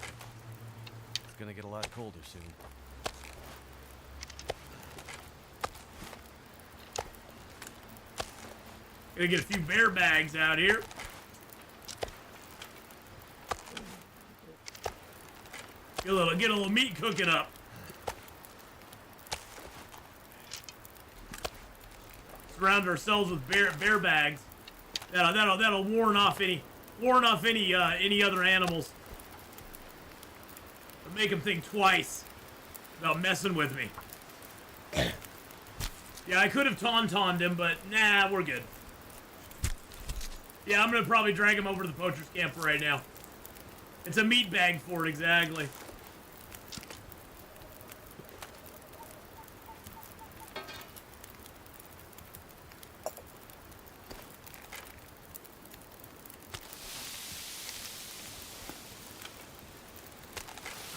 It's gonna get a lot colder soon. Gonna get a few bear bags out here. Get a little meat cooking up. Surround ourselves with bear bags. That'll warn off any other animals. Or make them think twice about messing with me. Yeah, I could have tauntauned him, but nah, we're good. Yeah, I'm gonna probably drag him over to the poacher's camp right now. It's a meat bag for it, exactly.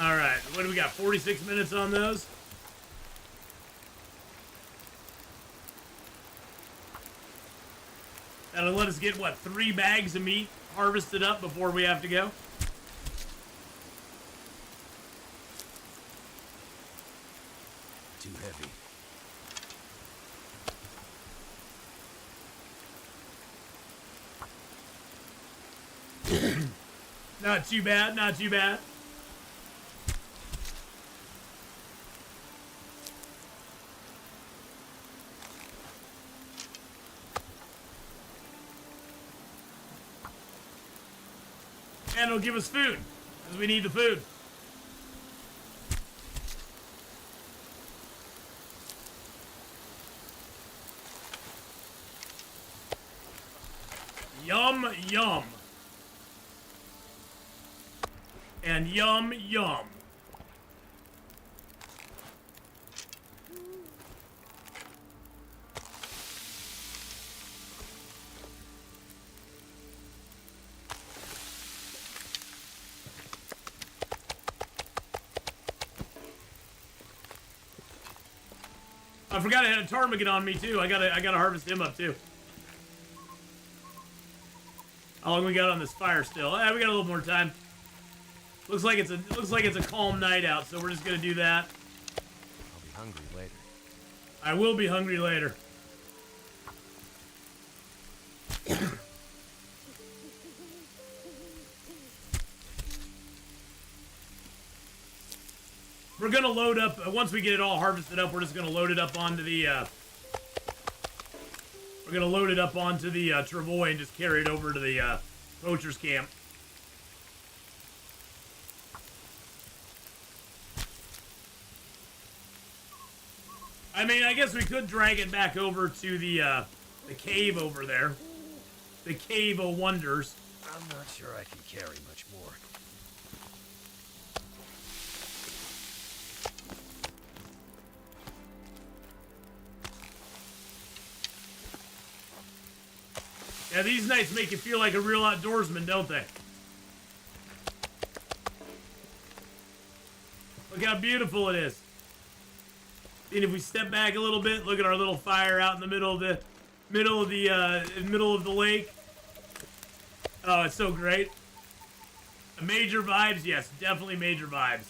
Alright, what do we got? 46 minutes on those? That'll let us get, what, 3 bags of meat harvested up before we have to go? Too heavy. Not too bad, not too bad. And it'll give us food, because we need the food. Yum, yum. And yum, yum. I forgot I had a ptarmigan on me too. I gotta harvest him up too. How long we got on this fire still? We got a little more time. Looks like it's a calm night out, so we're just gonna do that. I'll be hungry later. I will be hungry later. We're gonna load up, once we get it all harvested up, we're just gonna load it up onto the, travois and just carry it over to the, poacher's camp. I mean, I guess we could drag it back over to the cave over there. The Cave of Wonders. I'm not sure I can carry much more. Yeah, these nights make you feel like a real outdoorsman, don't they? Look how beautiful it is. And if we step back a little bit, look at our little fire out in the middle of the lake. Oh, it's so great. Major vibes, yes, definitely major vibes.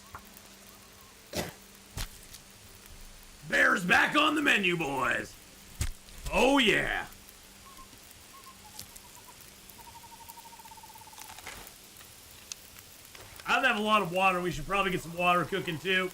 Bears back on the menu, boys. Oh yeah. I don't have a lot of water. We should probably get some water cooking too.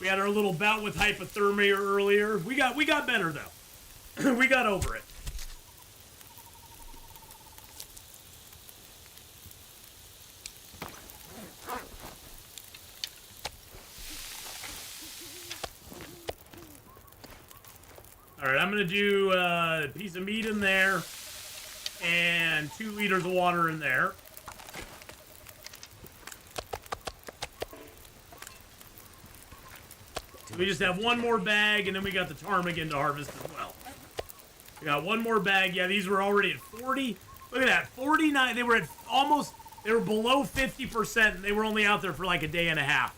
We had our little bout with hypothermia earlier. We got better though. We got over it. All right, I'm gonna do a piece of meat in there and 2 liters of water in there. We just have one more bag, and then we got the ptarmigan to harvest as well. We got one more bag. Yeah, these were already at 40. Look at that, 49. They were at almost, they were below 50%, and they were only out there for like a day and a half.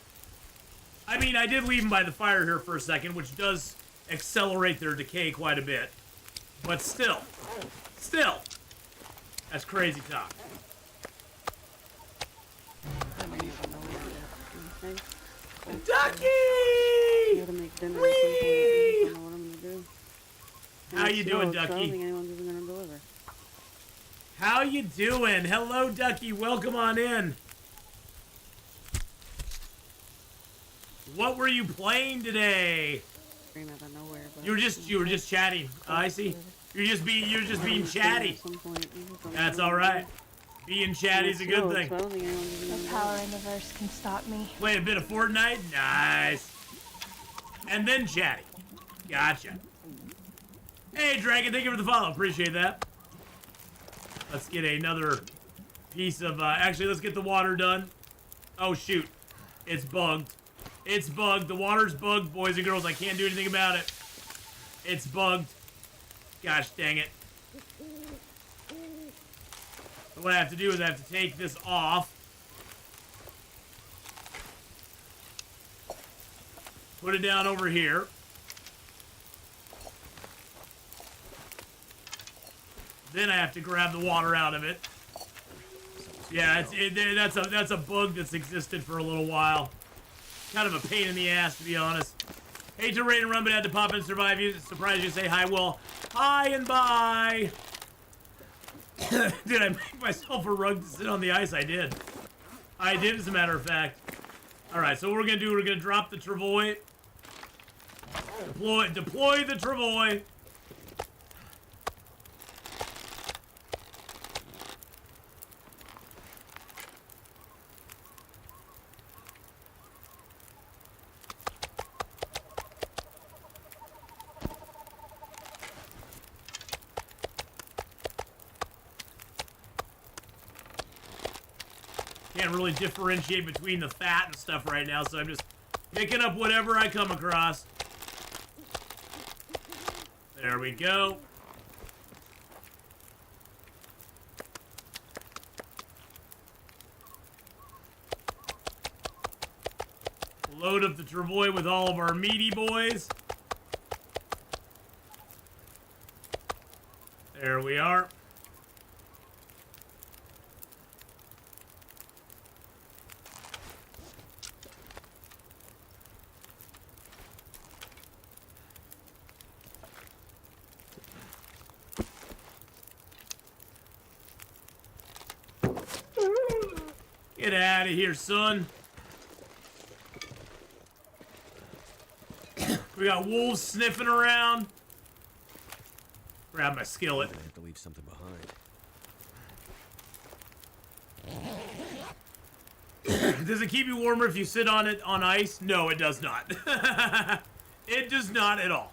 I mean, I did leave them by the fire here for a second, which does accelerate their decay quite a bit. But still, that's crazy talk. Ducky! Gotta make dinner. Whee! I don't know what I'm gonna do. How you doing, So I don't Ducky? think anyone's even gonna deliver. How you doing? Hello, Ducky. Welcome on in. What were you playing today? Scream out of nowhere, but You were just chatting. I see. You're just being chatty. At some point, That's all right. Being chatty's a good thing. So I don't think anyone's even No gonna power in the verse can stop me. Play a bit of Fortnite. Nice. And then chatty. Gotcha. Hey, Dragon. Thank you for the follow. Appreciate that. Let's get another piece of... actually, let's get the water done. Oh, shoot. It's bugged. It's bugged. The water's bugged, boys and girls. I can't do anything about it. It's bugged. Gosh dang it. So what I have to do is I have to take this off. Put it down over here. Then I have to grab the water out of it. Yeah, that's a bug that's existed for a little while. Kind of a pain in the ass, to be honest. Hate to raid and run, but had to pop in and survive you. Surprised you say hi. Well, hi and bye. Did I make myself a rug to sit on the ice? I did. I did, as a matter of fact. All right, so what we're gonna do? We're gonna drop the travois. Deploy the travois. Can't really differentiate between the fat and stuff right now, so I'm just picking up whatever I come across. There we go. Load up the travois with all of our meaty boys. There we are. Get out of here, son. We got wolves sniffing around. Grab my skillet. I have to leave something behind. Does it keep you warmer if you sit on it on ice? No, it does not. It does not at all.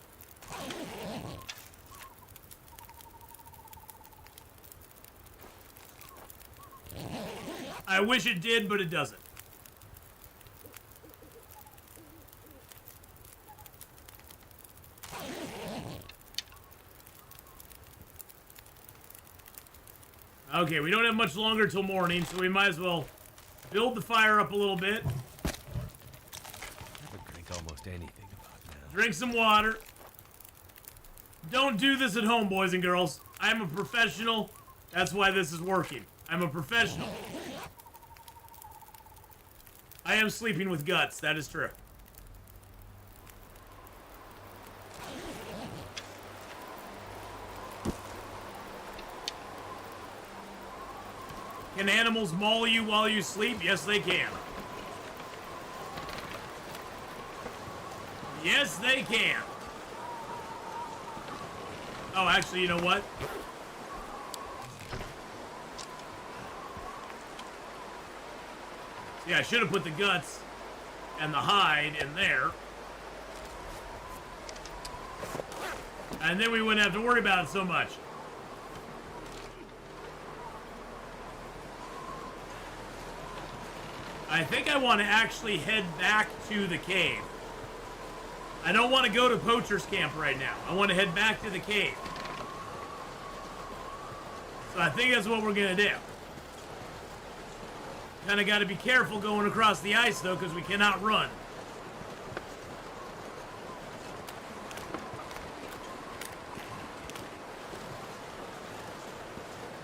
I wish it did, but it doesn't. Okay, we don't have much longer till morning, so we might as well build the fire up a little bit. I could drink almost anything about now. Drink some water. Don't do this at home, boys and girls. I'm a professional. That's why this is working. I'm a professional. I am sleeping with guts. That is true. Can animals maul you while you sleep? Yes, they can. Yes, they can. Oh, actually, you know what? Yeah, I should have put the guts and the hide in there. And then we wouldn't have to worry about it so much. I think I want to actually head back to the cave. I don't want to go to Poacher's Camp right now. I want to head back to the cave. So I think that's what we're going to do. Kind of got to be careful going across the ice, though, because we cannot run.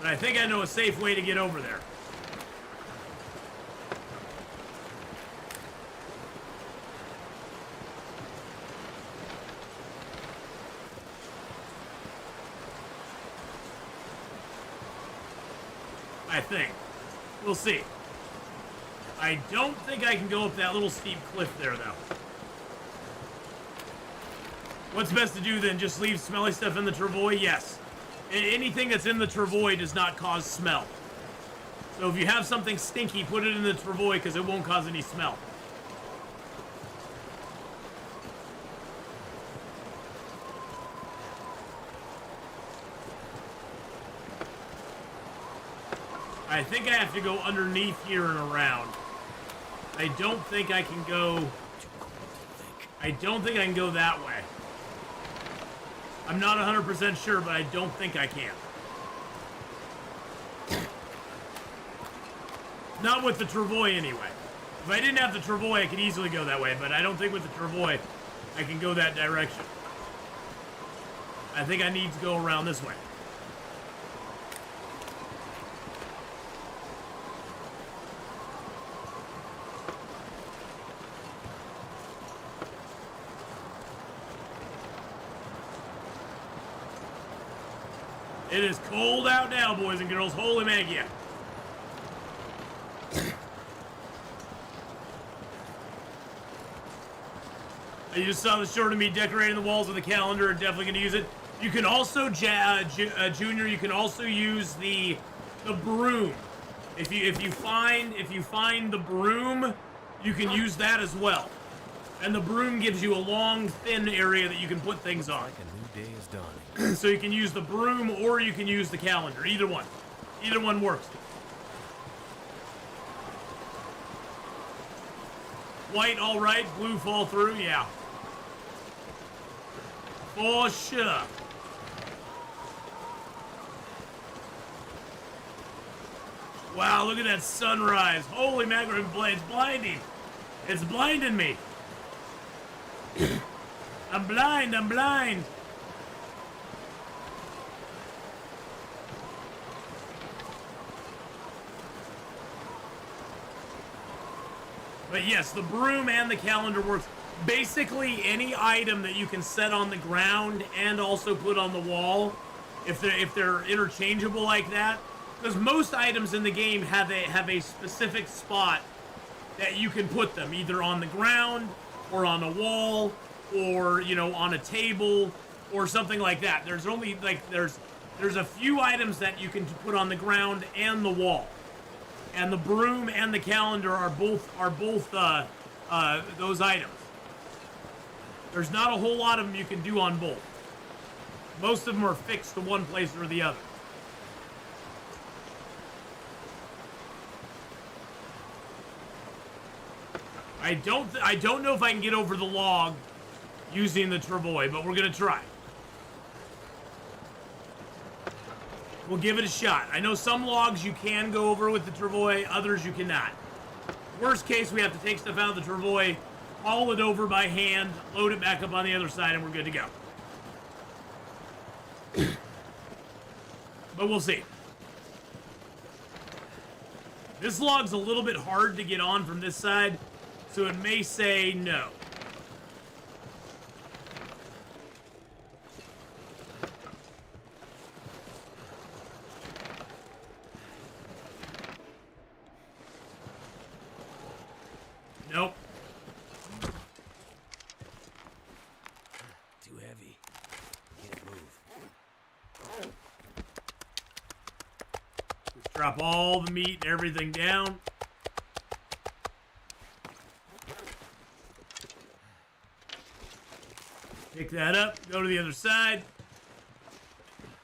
But I think I know a safe way to get over there. I think. We'll see. I don't think I can go up that little steep cliff there, though. What's best to do then? Just leave smelly stuff in the travois? Yes. Anything that's in the travois does not cause smell. So if you have something stinky, put it in the travois because it won't cause any smell. I think I have to go underneath here and around. I don't think I can go... I don't think I can go that way. I'm not 100% sure, but I don't think I can. Not with the travois, anyway. If I didn't have the travois, I could easily go that way, but I don't think with the travois I can go that direction. I think I need to go around this way. It is cold out now, boys and girls. Holy Magia. You just saw the short of me decorating the walls with the calendar. Definitely going to use it. You can also, Junior, you can also use the broom. If you find the broom, you can use that as well. And the broom gives you a long, thin area that you can put things on. Like a new day is dawning. So you can use the broom or you can use the calendar. Either one. Either one works. White, all right. Blue, fall through. Yeah. For sure. Wow, look at that sunrise. Holy mackerel, it's blinding. It's blinding me. I'm blind, I'm blind. But yes, the broom and the calendar works. Basically, any item that you can set on the ground and also put on the wall, if they're interchangeable like that, because most items in the game have a specific spot that you can put them, either on the ground or on a wall or, you know, on a table or something like that. There's only there's a few items that you can put on the ground and the wall. And the broom and the calendar are both those items. There's not a whole lot of them you can do on both. Most of them are fixed to one place or the other. I don't know if I can get over the log using the travois, but we're gonna try. We'll give it a shot. I know some logs you can go over with the travois, others you cannot. Worst case, we have to take stuff out of the travois, haul it over by hand, load it back up on the other side, and we're good to go. But we'll see. This log's a little bit hard to get on from this side, so it may say no. Nope. Drop all the meat and everything down. Pick that up. Go to the other side.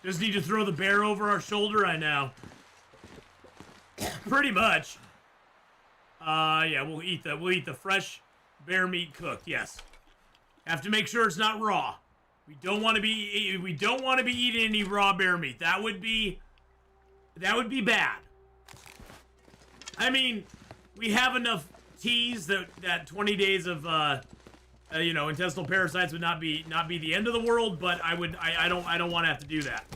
Just need to throw the bear over our shoulder, I know. Pretty much. Yeah, we'll eat the fresh bear meat cooked, yes. Have to make sure it's not raw. We don't want to be eating any raw bear meat. That would be bad. I mean, we have enough teas that 20 days of intestinal parasites would not be the end of the world, but I don't want to have to do that.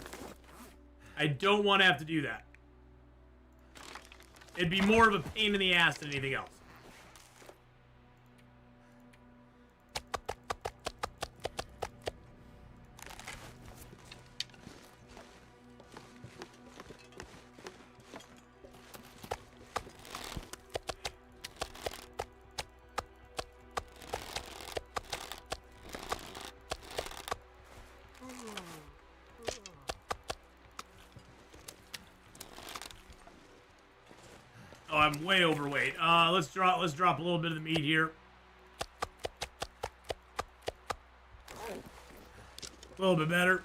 I don't want to have to do that. It'd be more of a pain in the ass than anything else. Oh, I'm way overweight. Let's drop a little bit of the meat here. A little bit better.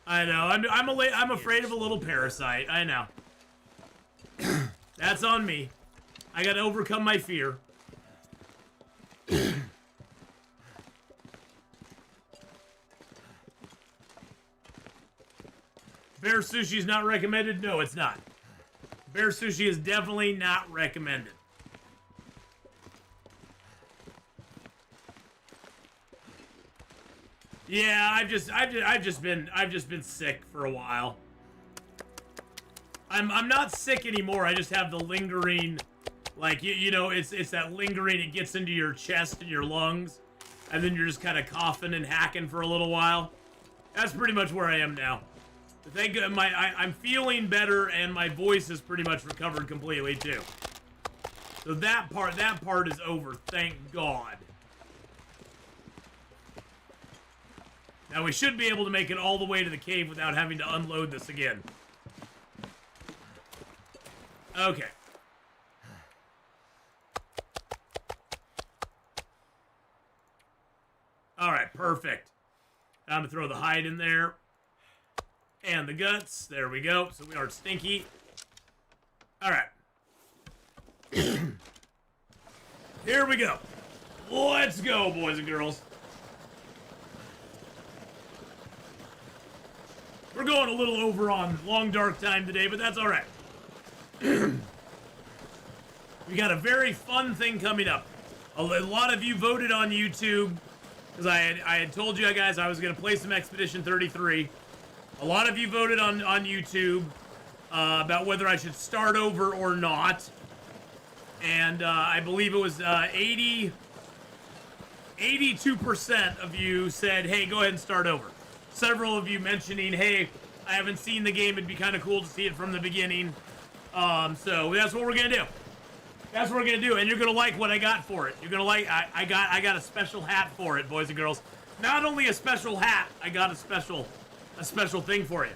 I know. I'm afraid of a little parasite. I know. That's on me. I gotta overcome my fear. Bear sushi is not recommended? No, it's not. Bear sushi is definitely not recommended. Yeah, I've just been sick for a while. I'm not sick anymore. I just have the lingering, like you know, it's that lingering. It gets into your chest and your lungs, and then you're just kind of coughing and hacking for a little while. That's pretty much where I am now. Thank God, I'm feeling better, and my voice has pretty much recovered completely too. So that part is over. Thank God. Now we should be able to make it all the way to the cave without having to unload this again. Okay. All right, perfect. Time to throw the hide in there. And the guts. There we go. So we aren't stinky. Alright. Here we go. Let's go, boys and girls. We're going a little over on long dark time today, but that's alright. We got a very fun thing coming up. A lot of you voted on YouTube, because I had told you guys I was going to play some Expedition 33. A lot of you voted on YouTube about whether I should start over or not. And I believe it was 82% of you said, hey, go ahead and start over. Several of you mentioning, hey, I haven't seen the game. It'd be kind of cool to see it from the beginning. So that's what we're going to do. That's what we're going to do. And you're going to like what I got for it. You're going to like, I got a special hat for it, boys and girls. Not only a special hat, I got a special thing for you.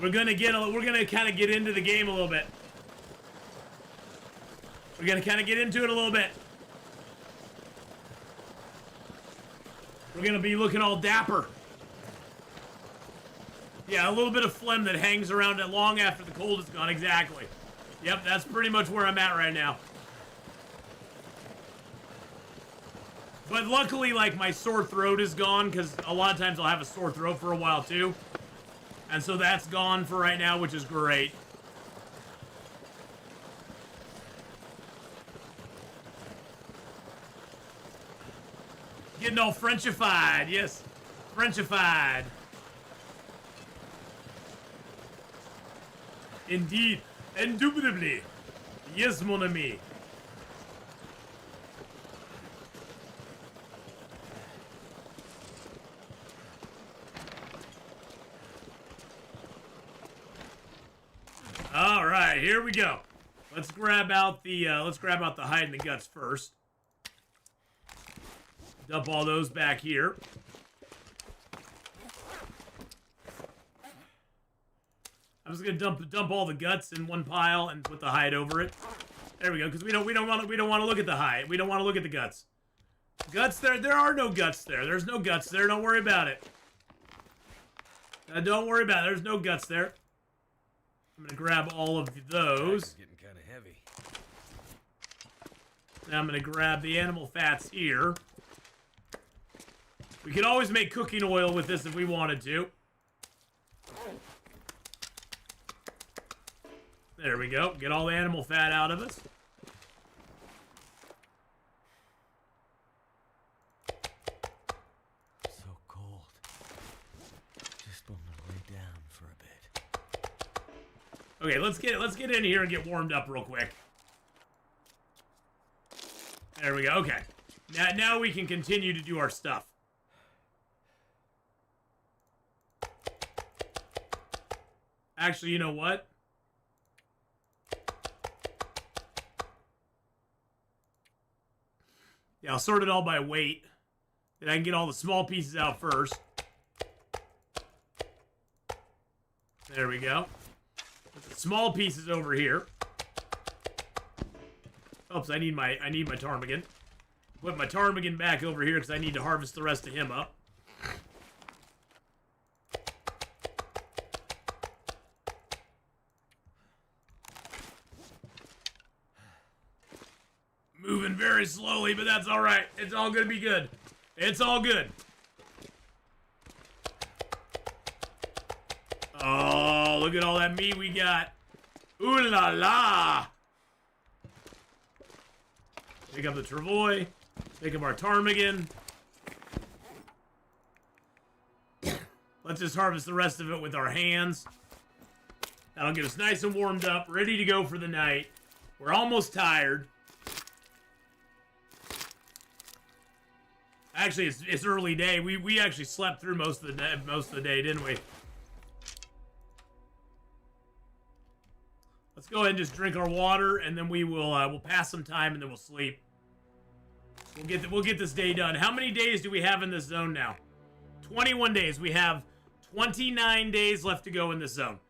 We're gonna kind of get into the game a little bit. We're gonna kind of get into it a little bit. We're gonna be looking all dapper. Yeah, a little bit of phlegm that hangs around it long after the cold is gone. Exactly. Yep, that's pretty much where I'm at right now. But luckily, like, my sore throat is gone, because a lot of times I'll have a sore throat for a while, too. And so that's gone for right now, which is great. Getting all Frenchified, yes. Frenchified. Indeed. Indubitably. Yes, mon ami. All right, here we go. Let's grab out the hide and the guts first. Dump all those back here. I'm just gonna dump all the guts in one pile and put the hide over it. There we go, because we don't want to look at the hide. We don't want to look at the guts. Guts there are no guts there. There's no guts there. Don't worry about it. Don't worry about it. There's no guts there. I'm gonna grab all of those. It's getting kind of heavy. Now I'm gonna grab the animal fats here. We could always make cooking oil with this if we wanted to. There we go. Get all the animal fat out of us. So cold. Just want to lay down for a bit. Okay, let's get in here and get warmed up real quick. There we go. Okay. Now we can continue to do our stuff. Actually, you know what? Yeah, I'll sort it all by weight. Then I can get all the small pieces out first. There we go. Put the small pieces over here. Oops, I need my ptarmigan. Put my ptarmigan back over here because I need to harvest the rest of him up. Moving very slowly, but that's all right. It's all gonna be good. It's all good. Oh, look at all that meat we got. Ooh la la. Pick up the travois. Pick up our ptarmigan. Let's just harvest the rest of it with our hands. That'll get us nice and warmed up, ready to go for the night. We're almost tired. Actually, it's early day. We actually slept through most of the day, didn't we? Let's go ahead and just drink our water, and then we'll pass some time, and then we'll sleep. We'll get this day done. How many days do we have in this zone now? 21 days. We have 29 days left to go in this zone.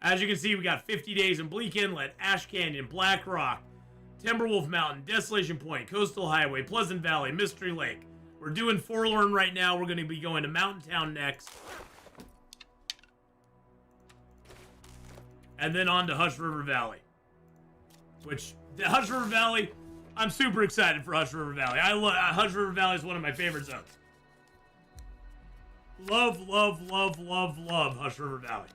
As you can see, we got 50 days in Bleak Inlet, Ash Canyon, Black Rock, Timberwolf Mountain, Desolation Point, Coastal Highway, Pleasant Valley, Mystery Lake. We're doing Forlorn right now. We're going to be going to Mountain Town next. And then on to Hush River Valley. Which, the Hush River Valley, I'm super excited for Hush River Valley. Hush River Valley is one of my favorite zones. Love, love, love, love, love Hush River Valley.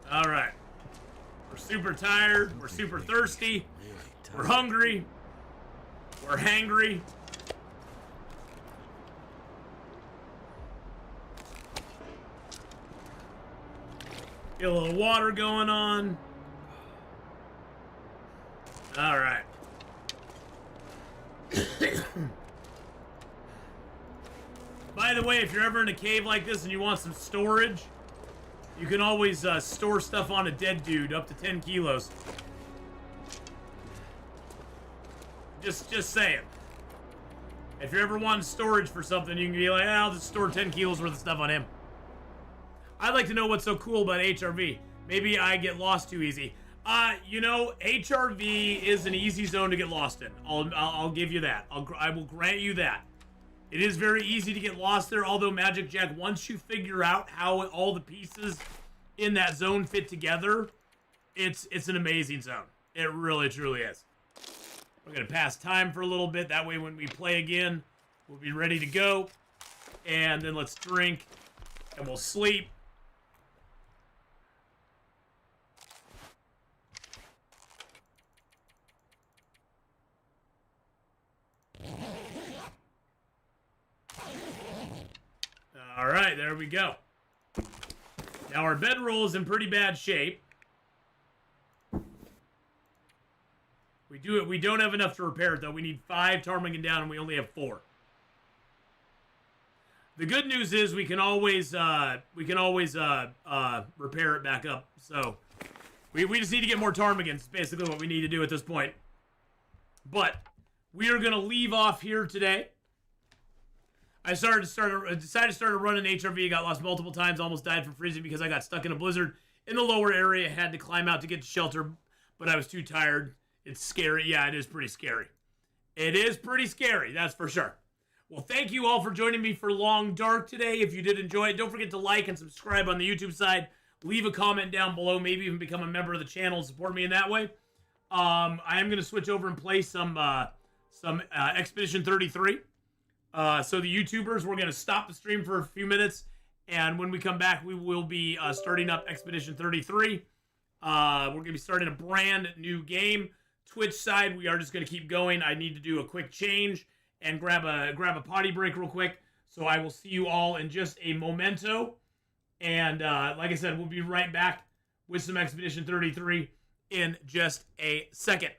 All right. We're super tired. We're super thirsty. We're hungry. We're hangry. Get a little water going on. All right. By the way, if you're ever in a cave like this and you want some storage, you can always store stuff on a dead dude up to 10 kilos. Just saying. If you're ever wanting storage for something, you can be like, I'll just store 10 kilos worth of stuff on him. I'd like to know what's so cool about HRV. Maybe I get lost too easy. You know, HRV is an easy zone to get lost in. I'll give you that. I will grant you that. It is very easy to get lost there, although Magic Jack, once you figure out how all the pieces in that zone fit together, it's an amazing zone. It really, truly is. We're going to pass time for a little bit. That way when we play again, we'll be ready to go. And then let's drink, and we'll sleep. All right, there we go. Now our bedroll is in pretty bad shape. We don't have enough to repair it though. We need 5 ptarmigan down, and we only have 4. The good news is we can always repair it back up. So we just need to get more ptarmigans. Basically, what we need to do at this point. But we are going to leave off here today. I decided to start a run in HRV. Got lost multiple times. Almost died from freezing because I got stuck in a blizzard in the lower area. Had to climb out to get to shelter, but I was too tired. It's scary. Yeah, it is pretty scary. It is pretty scary, that's for sure. Well, thank you all for joining me for Long Dark today. If you did enjoy it, don't forget to like and subscribe on the YouTube side. Leave a comment down below. Maybe even become a member of the channel and support me in that way. I am going to switch over and play some Expedition 33. So the YouTubers, we're going to stop the stream for a few minutes. And when we come back, we will be starting up Expedition 33. We're going to be starting a brand new game. Twitch side, we are just going to keep going. I need to do a quick change and grab a potty break real quick. So I will see you all in just a momento. And like I said, we'll be right back with some Expedition 33 in just a second.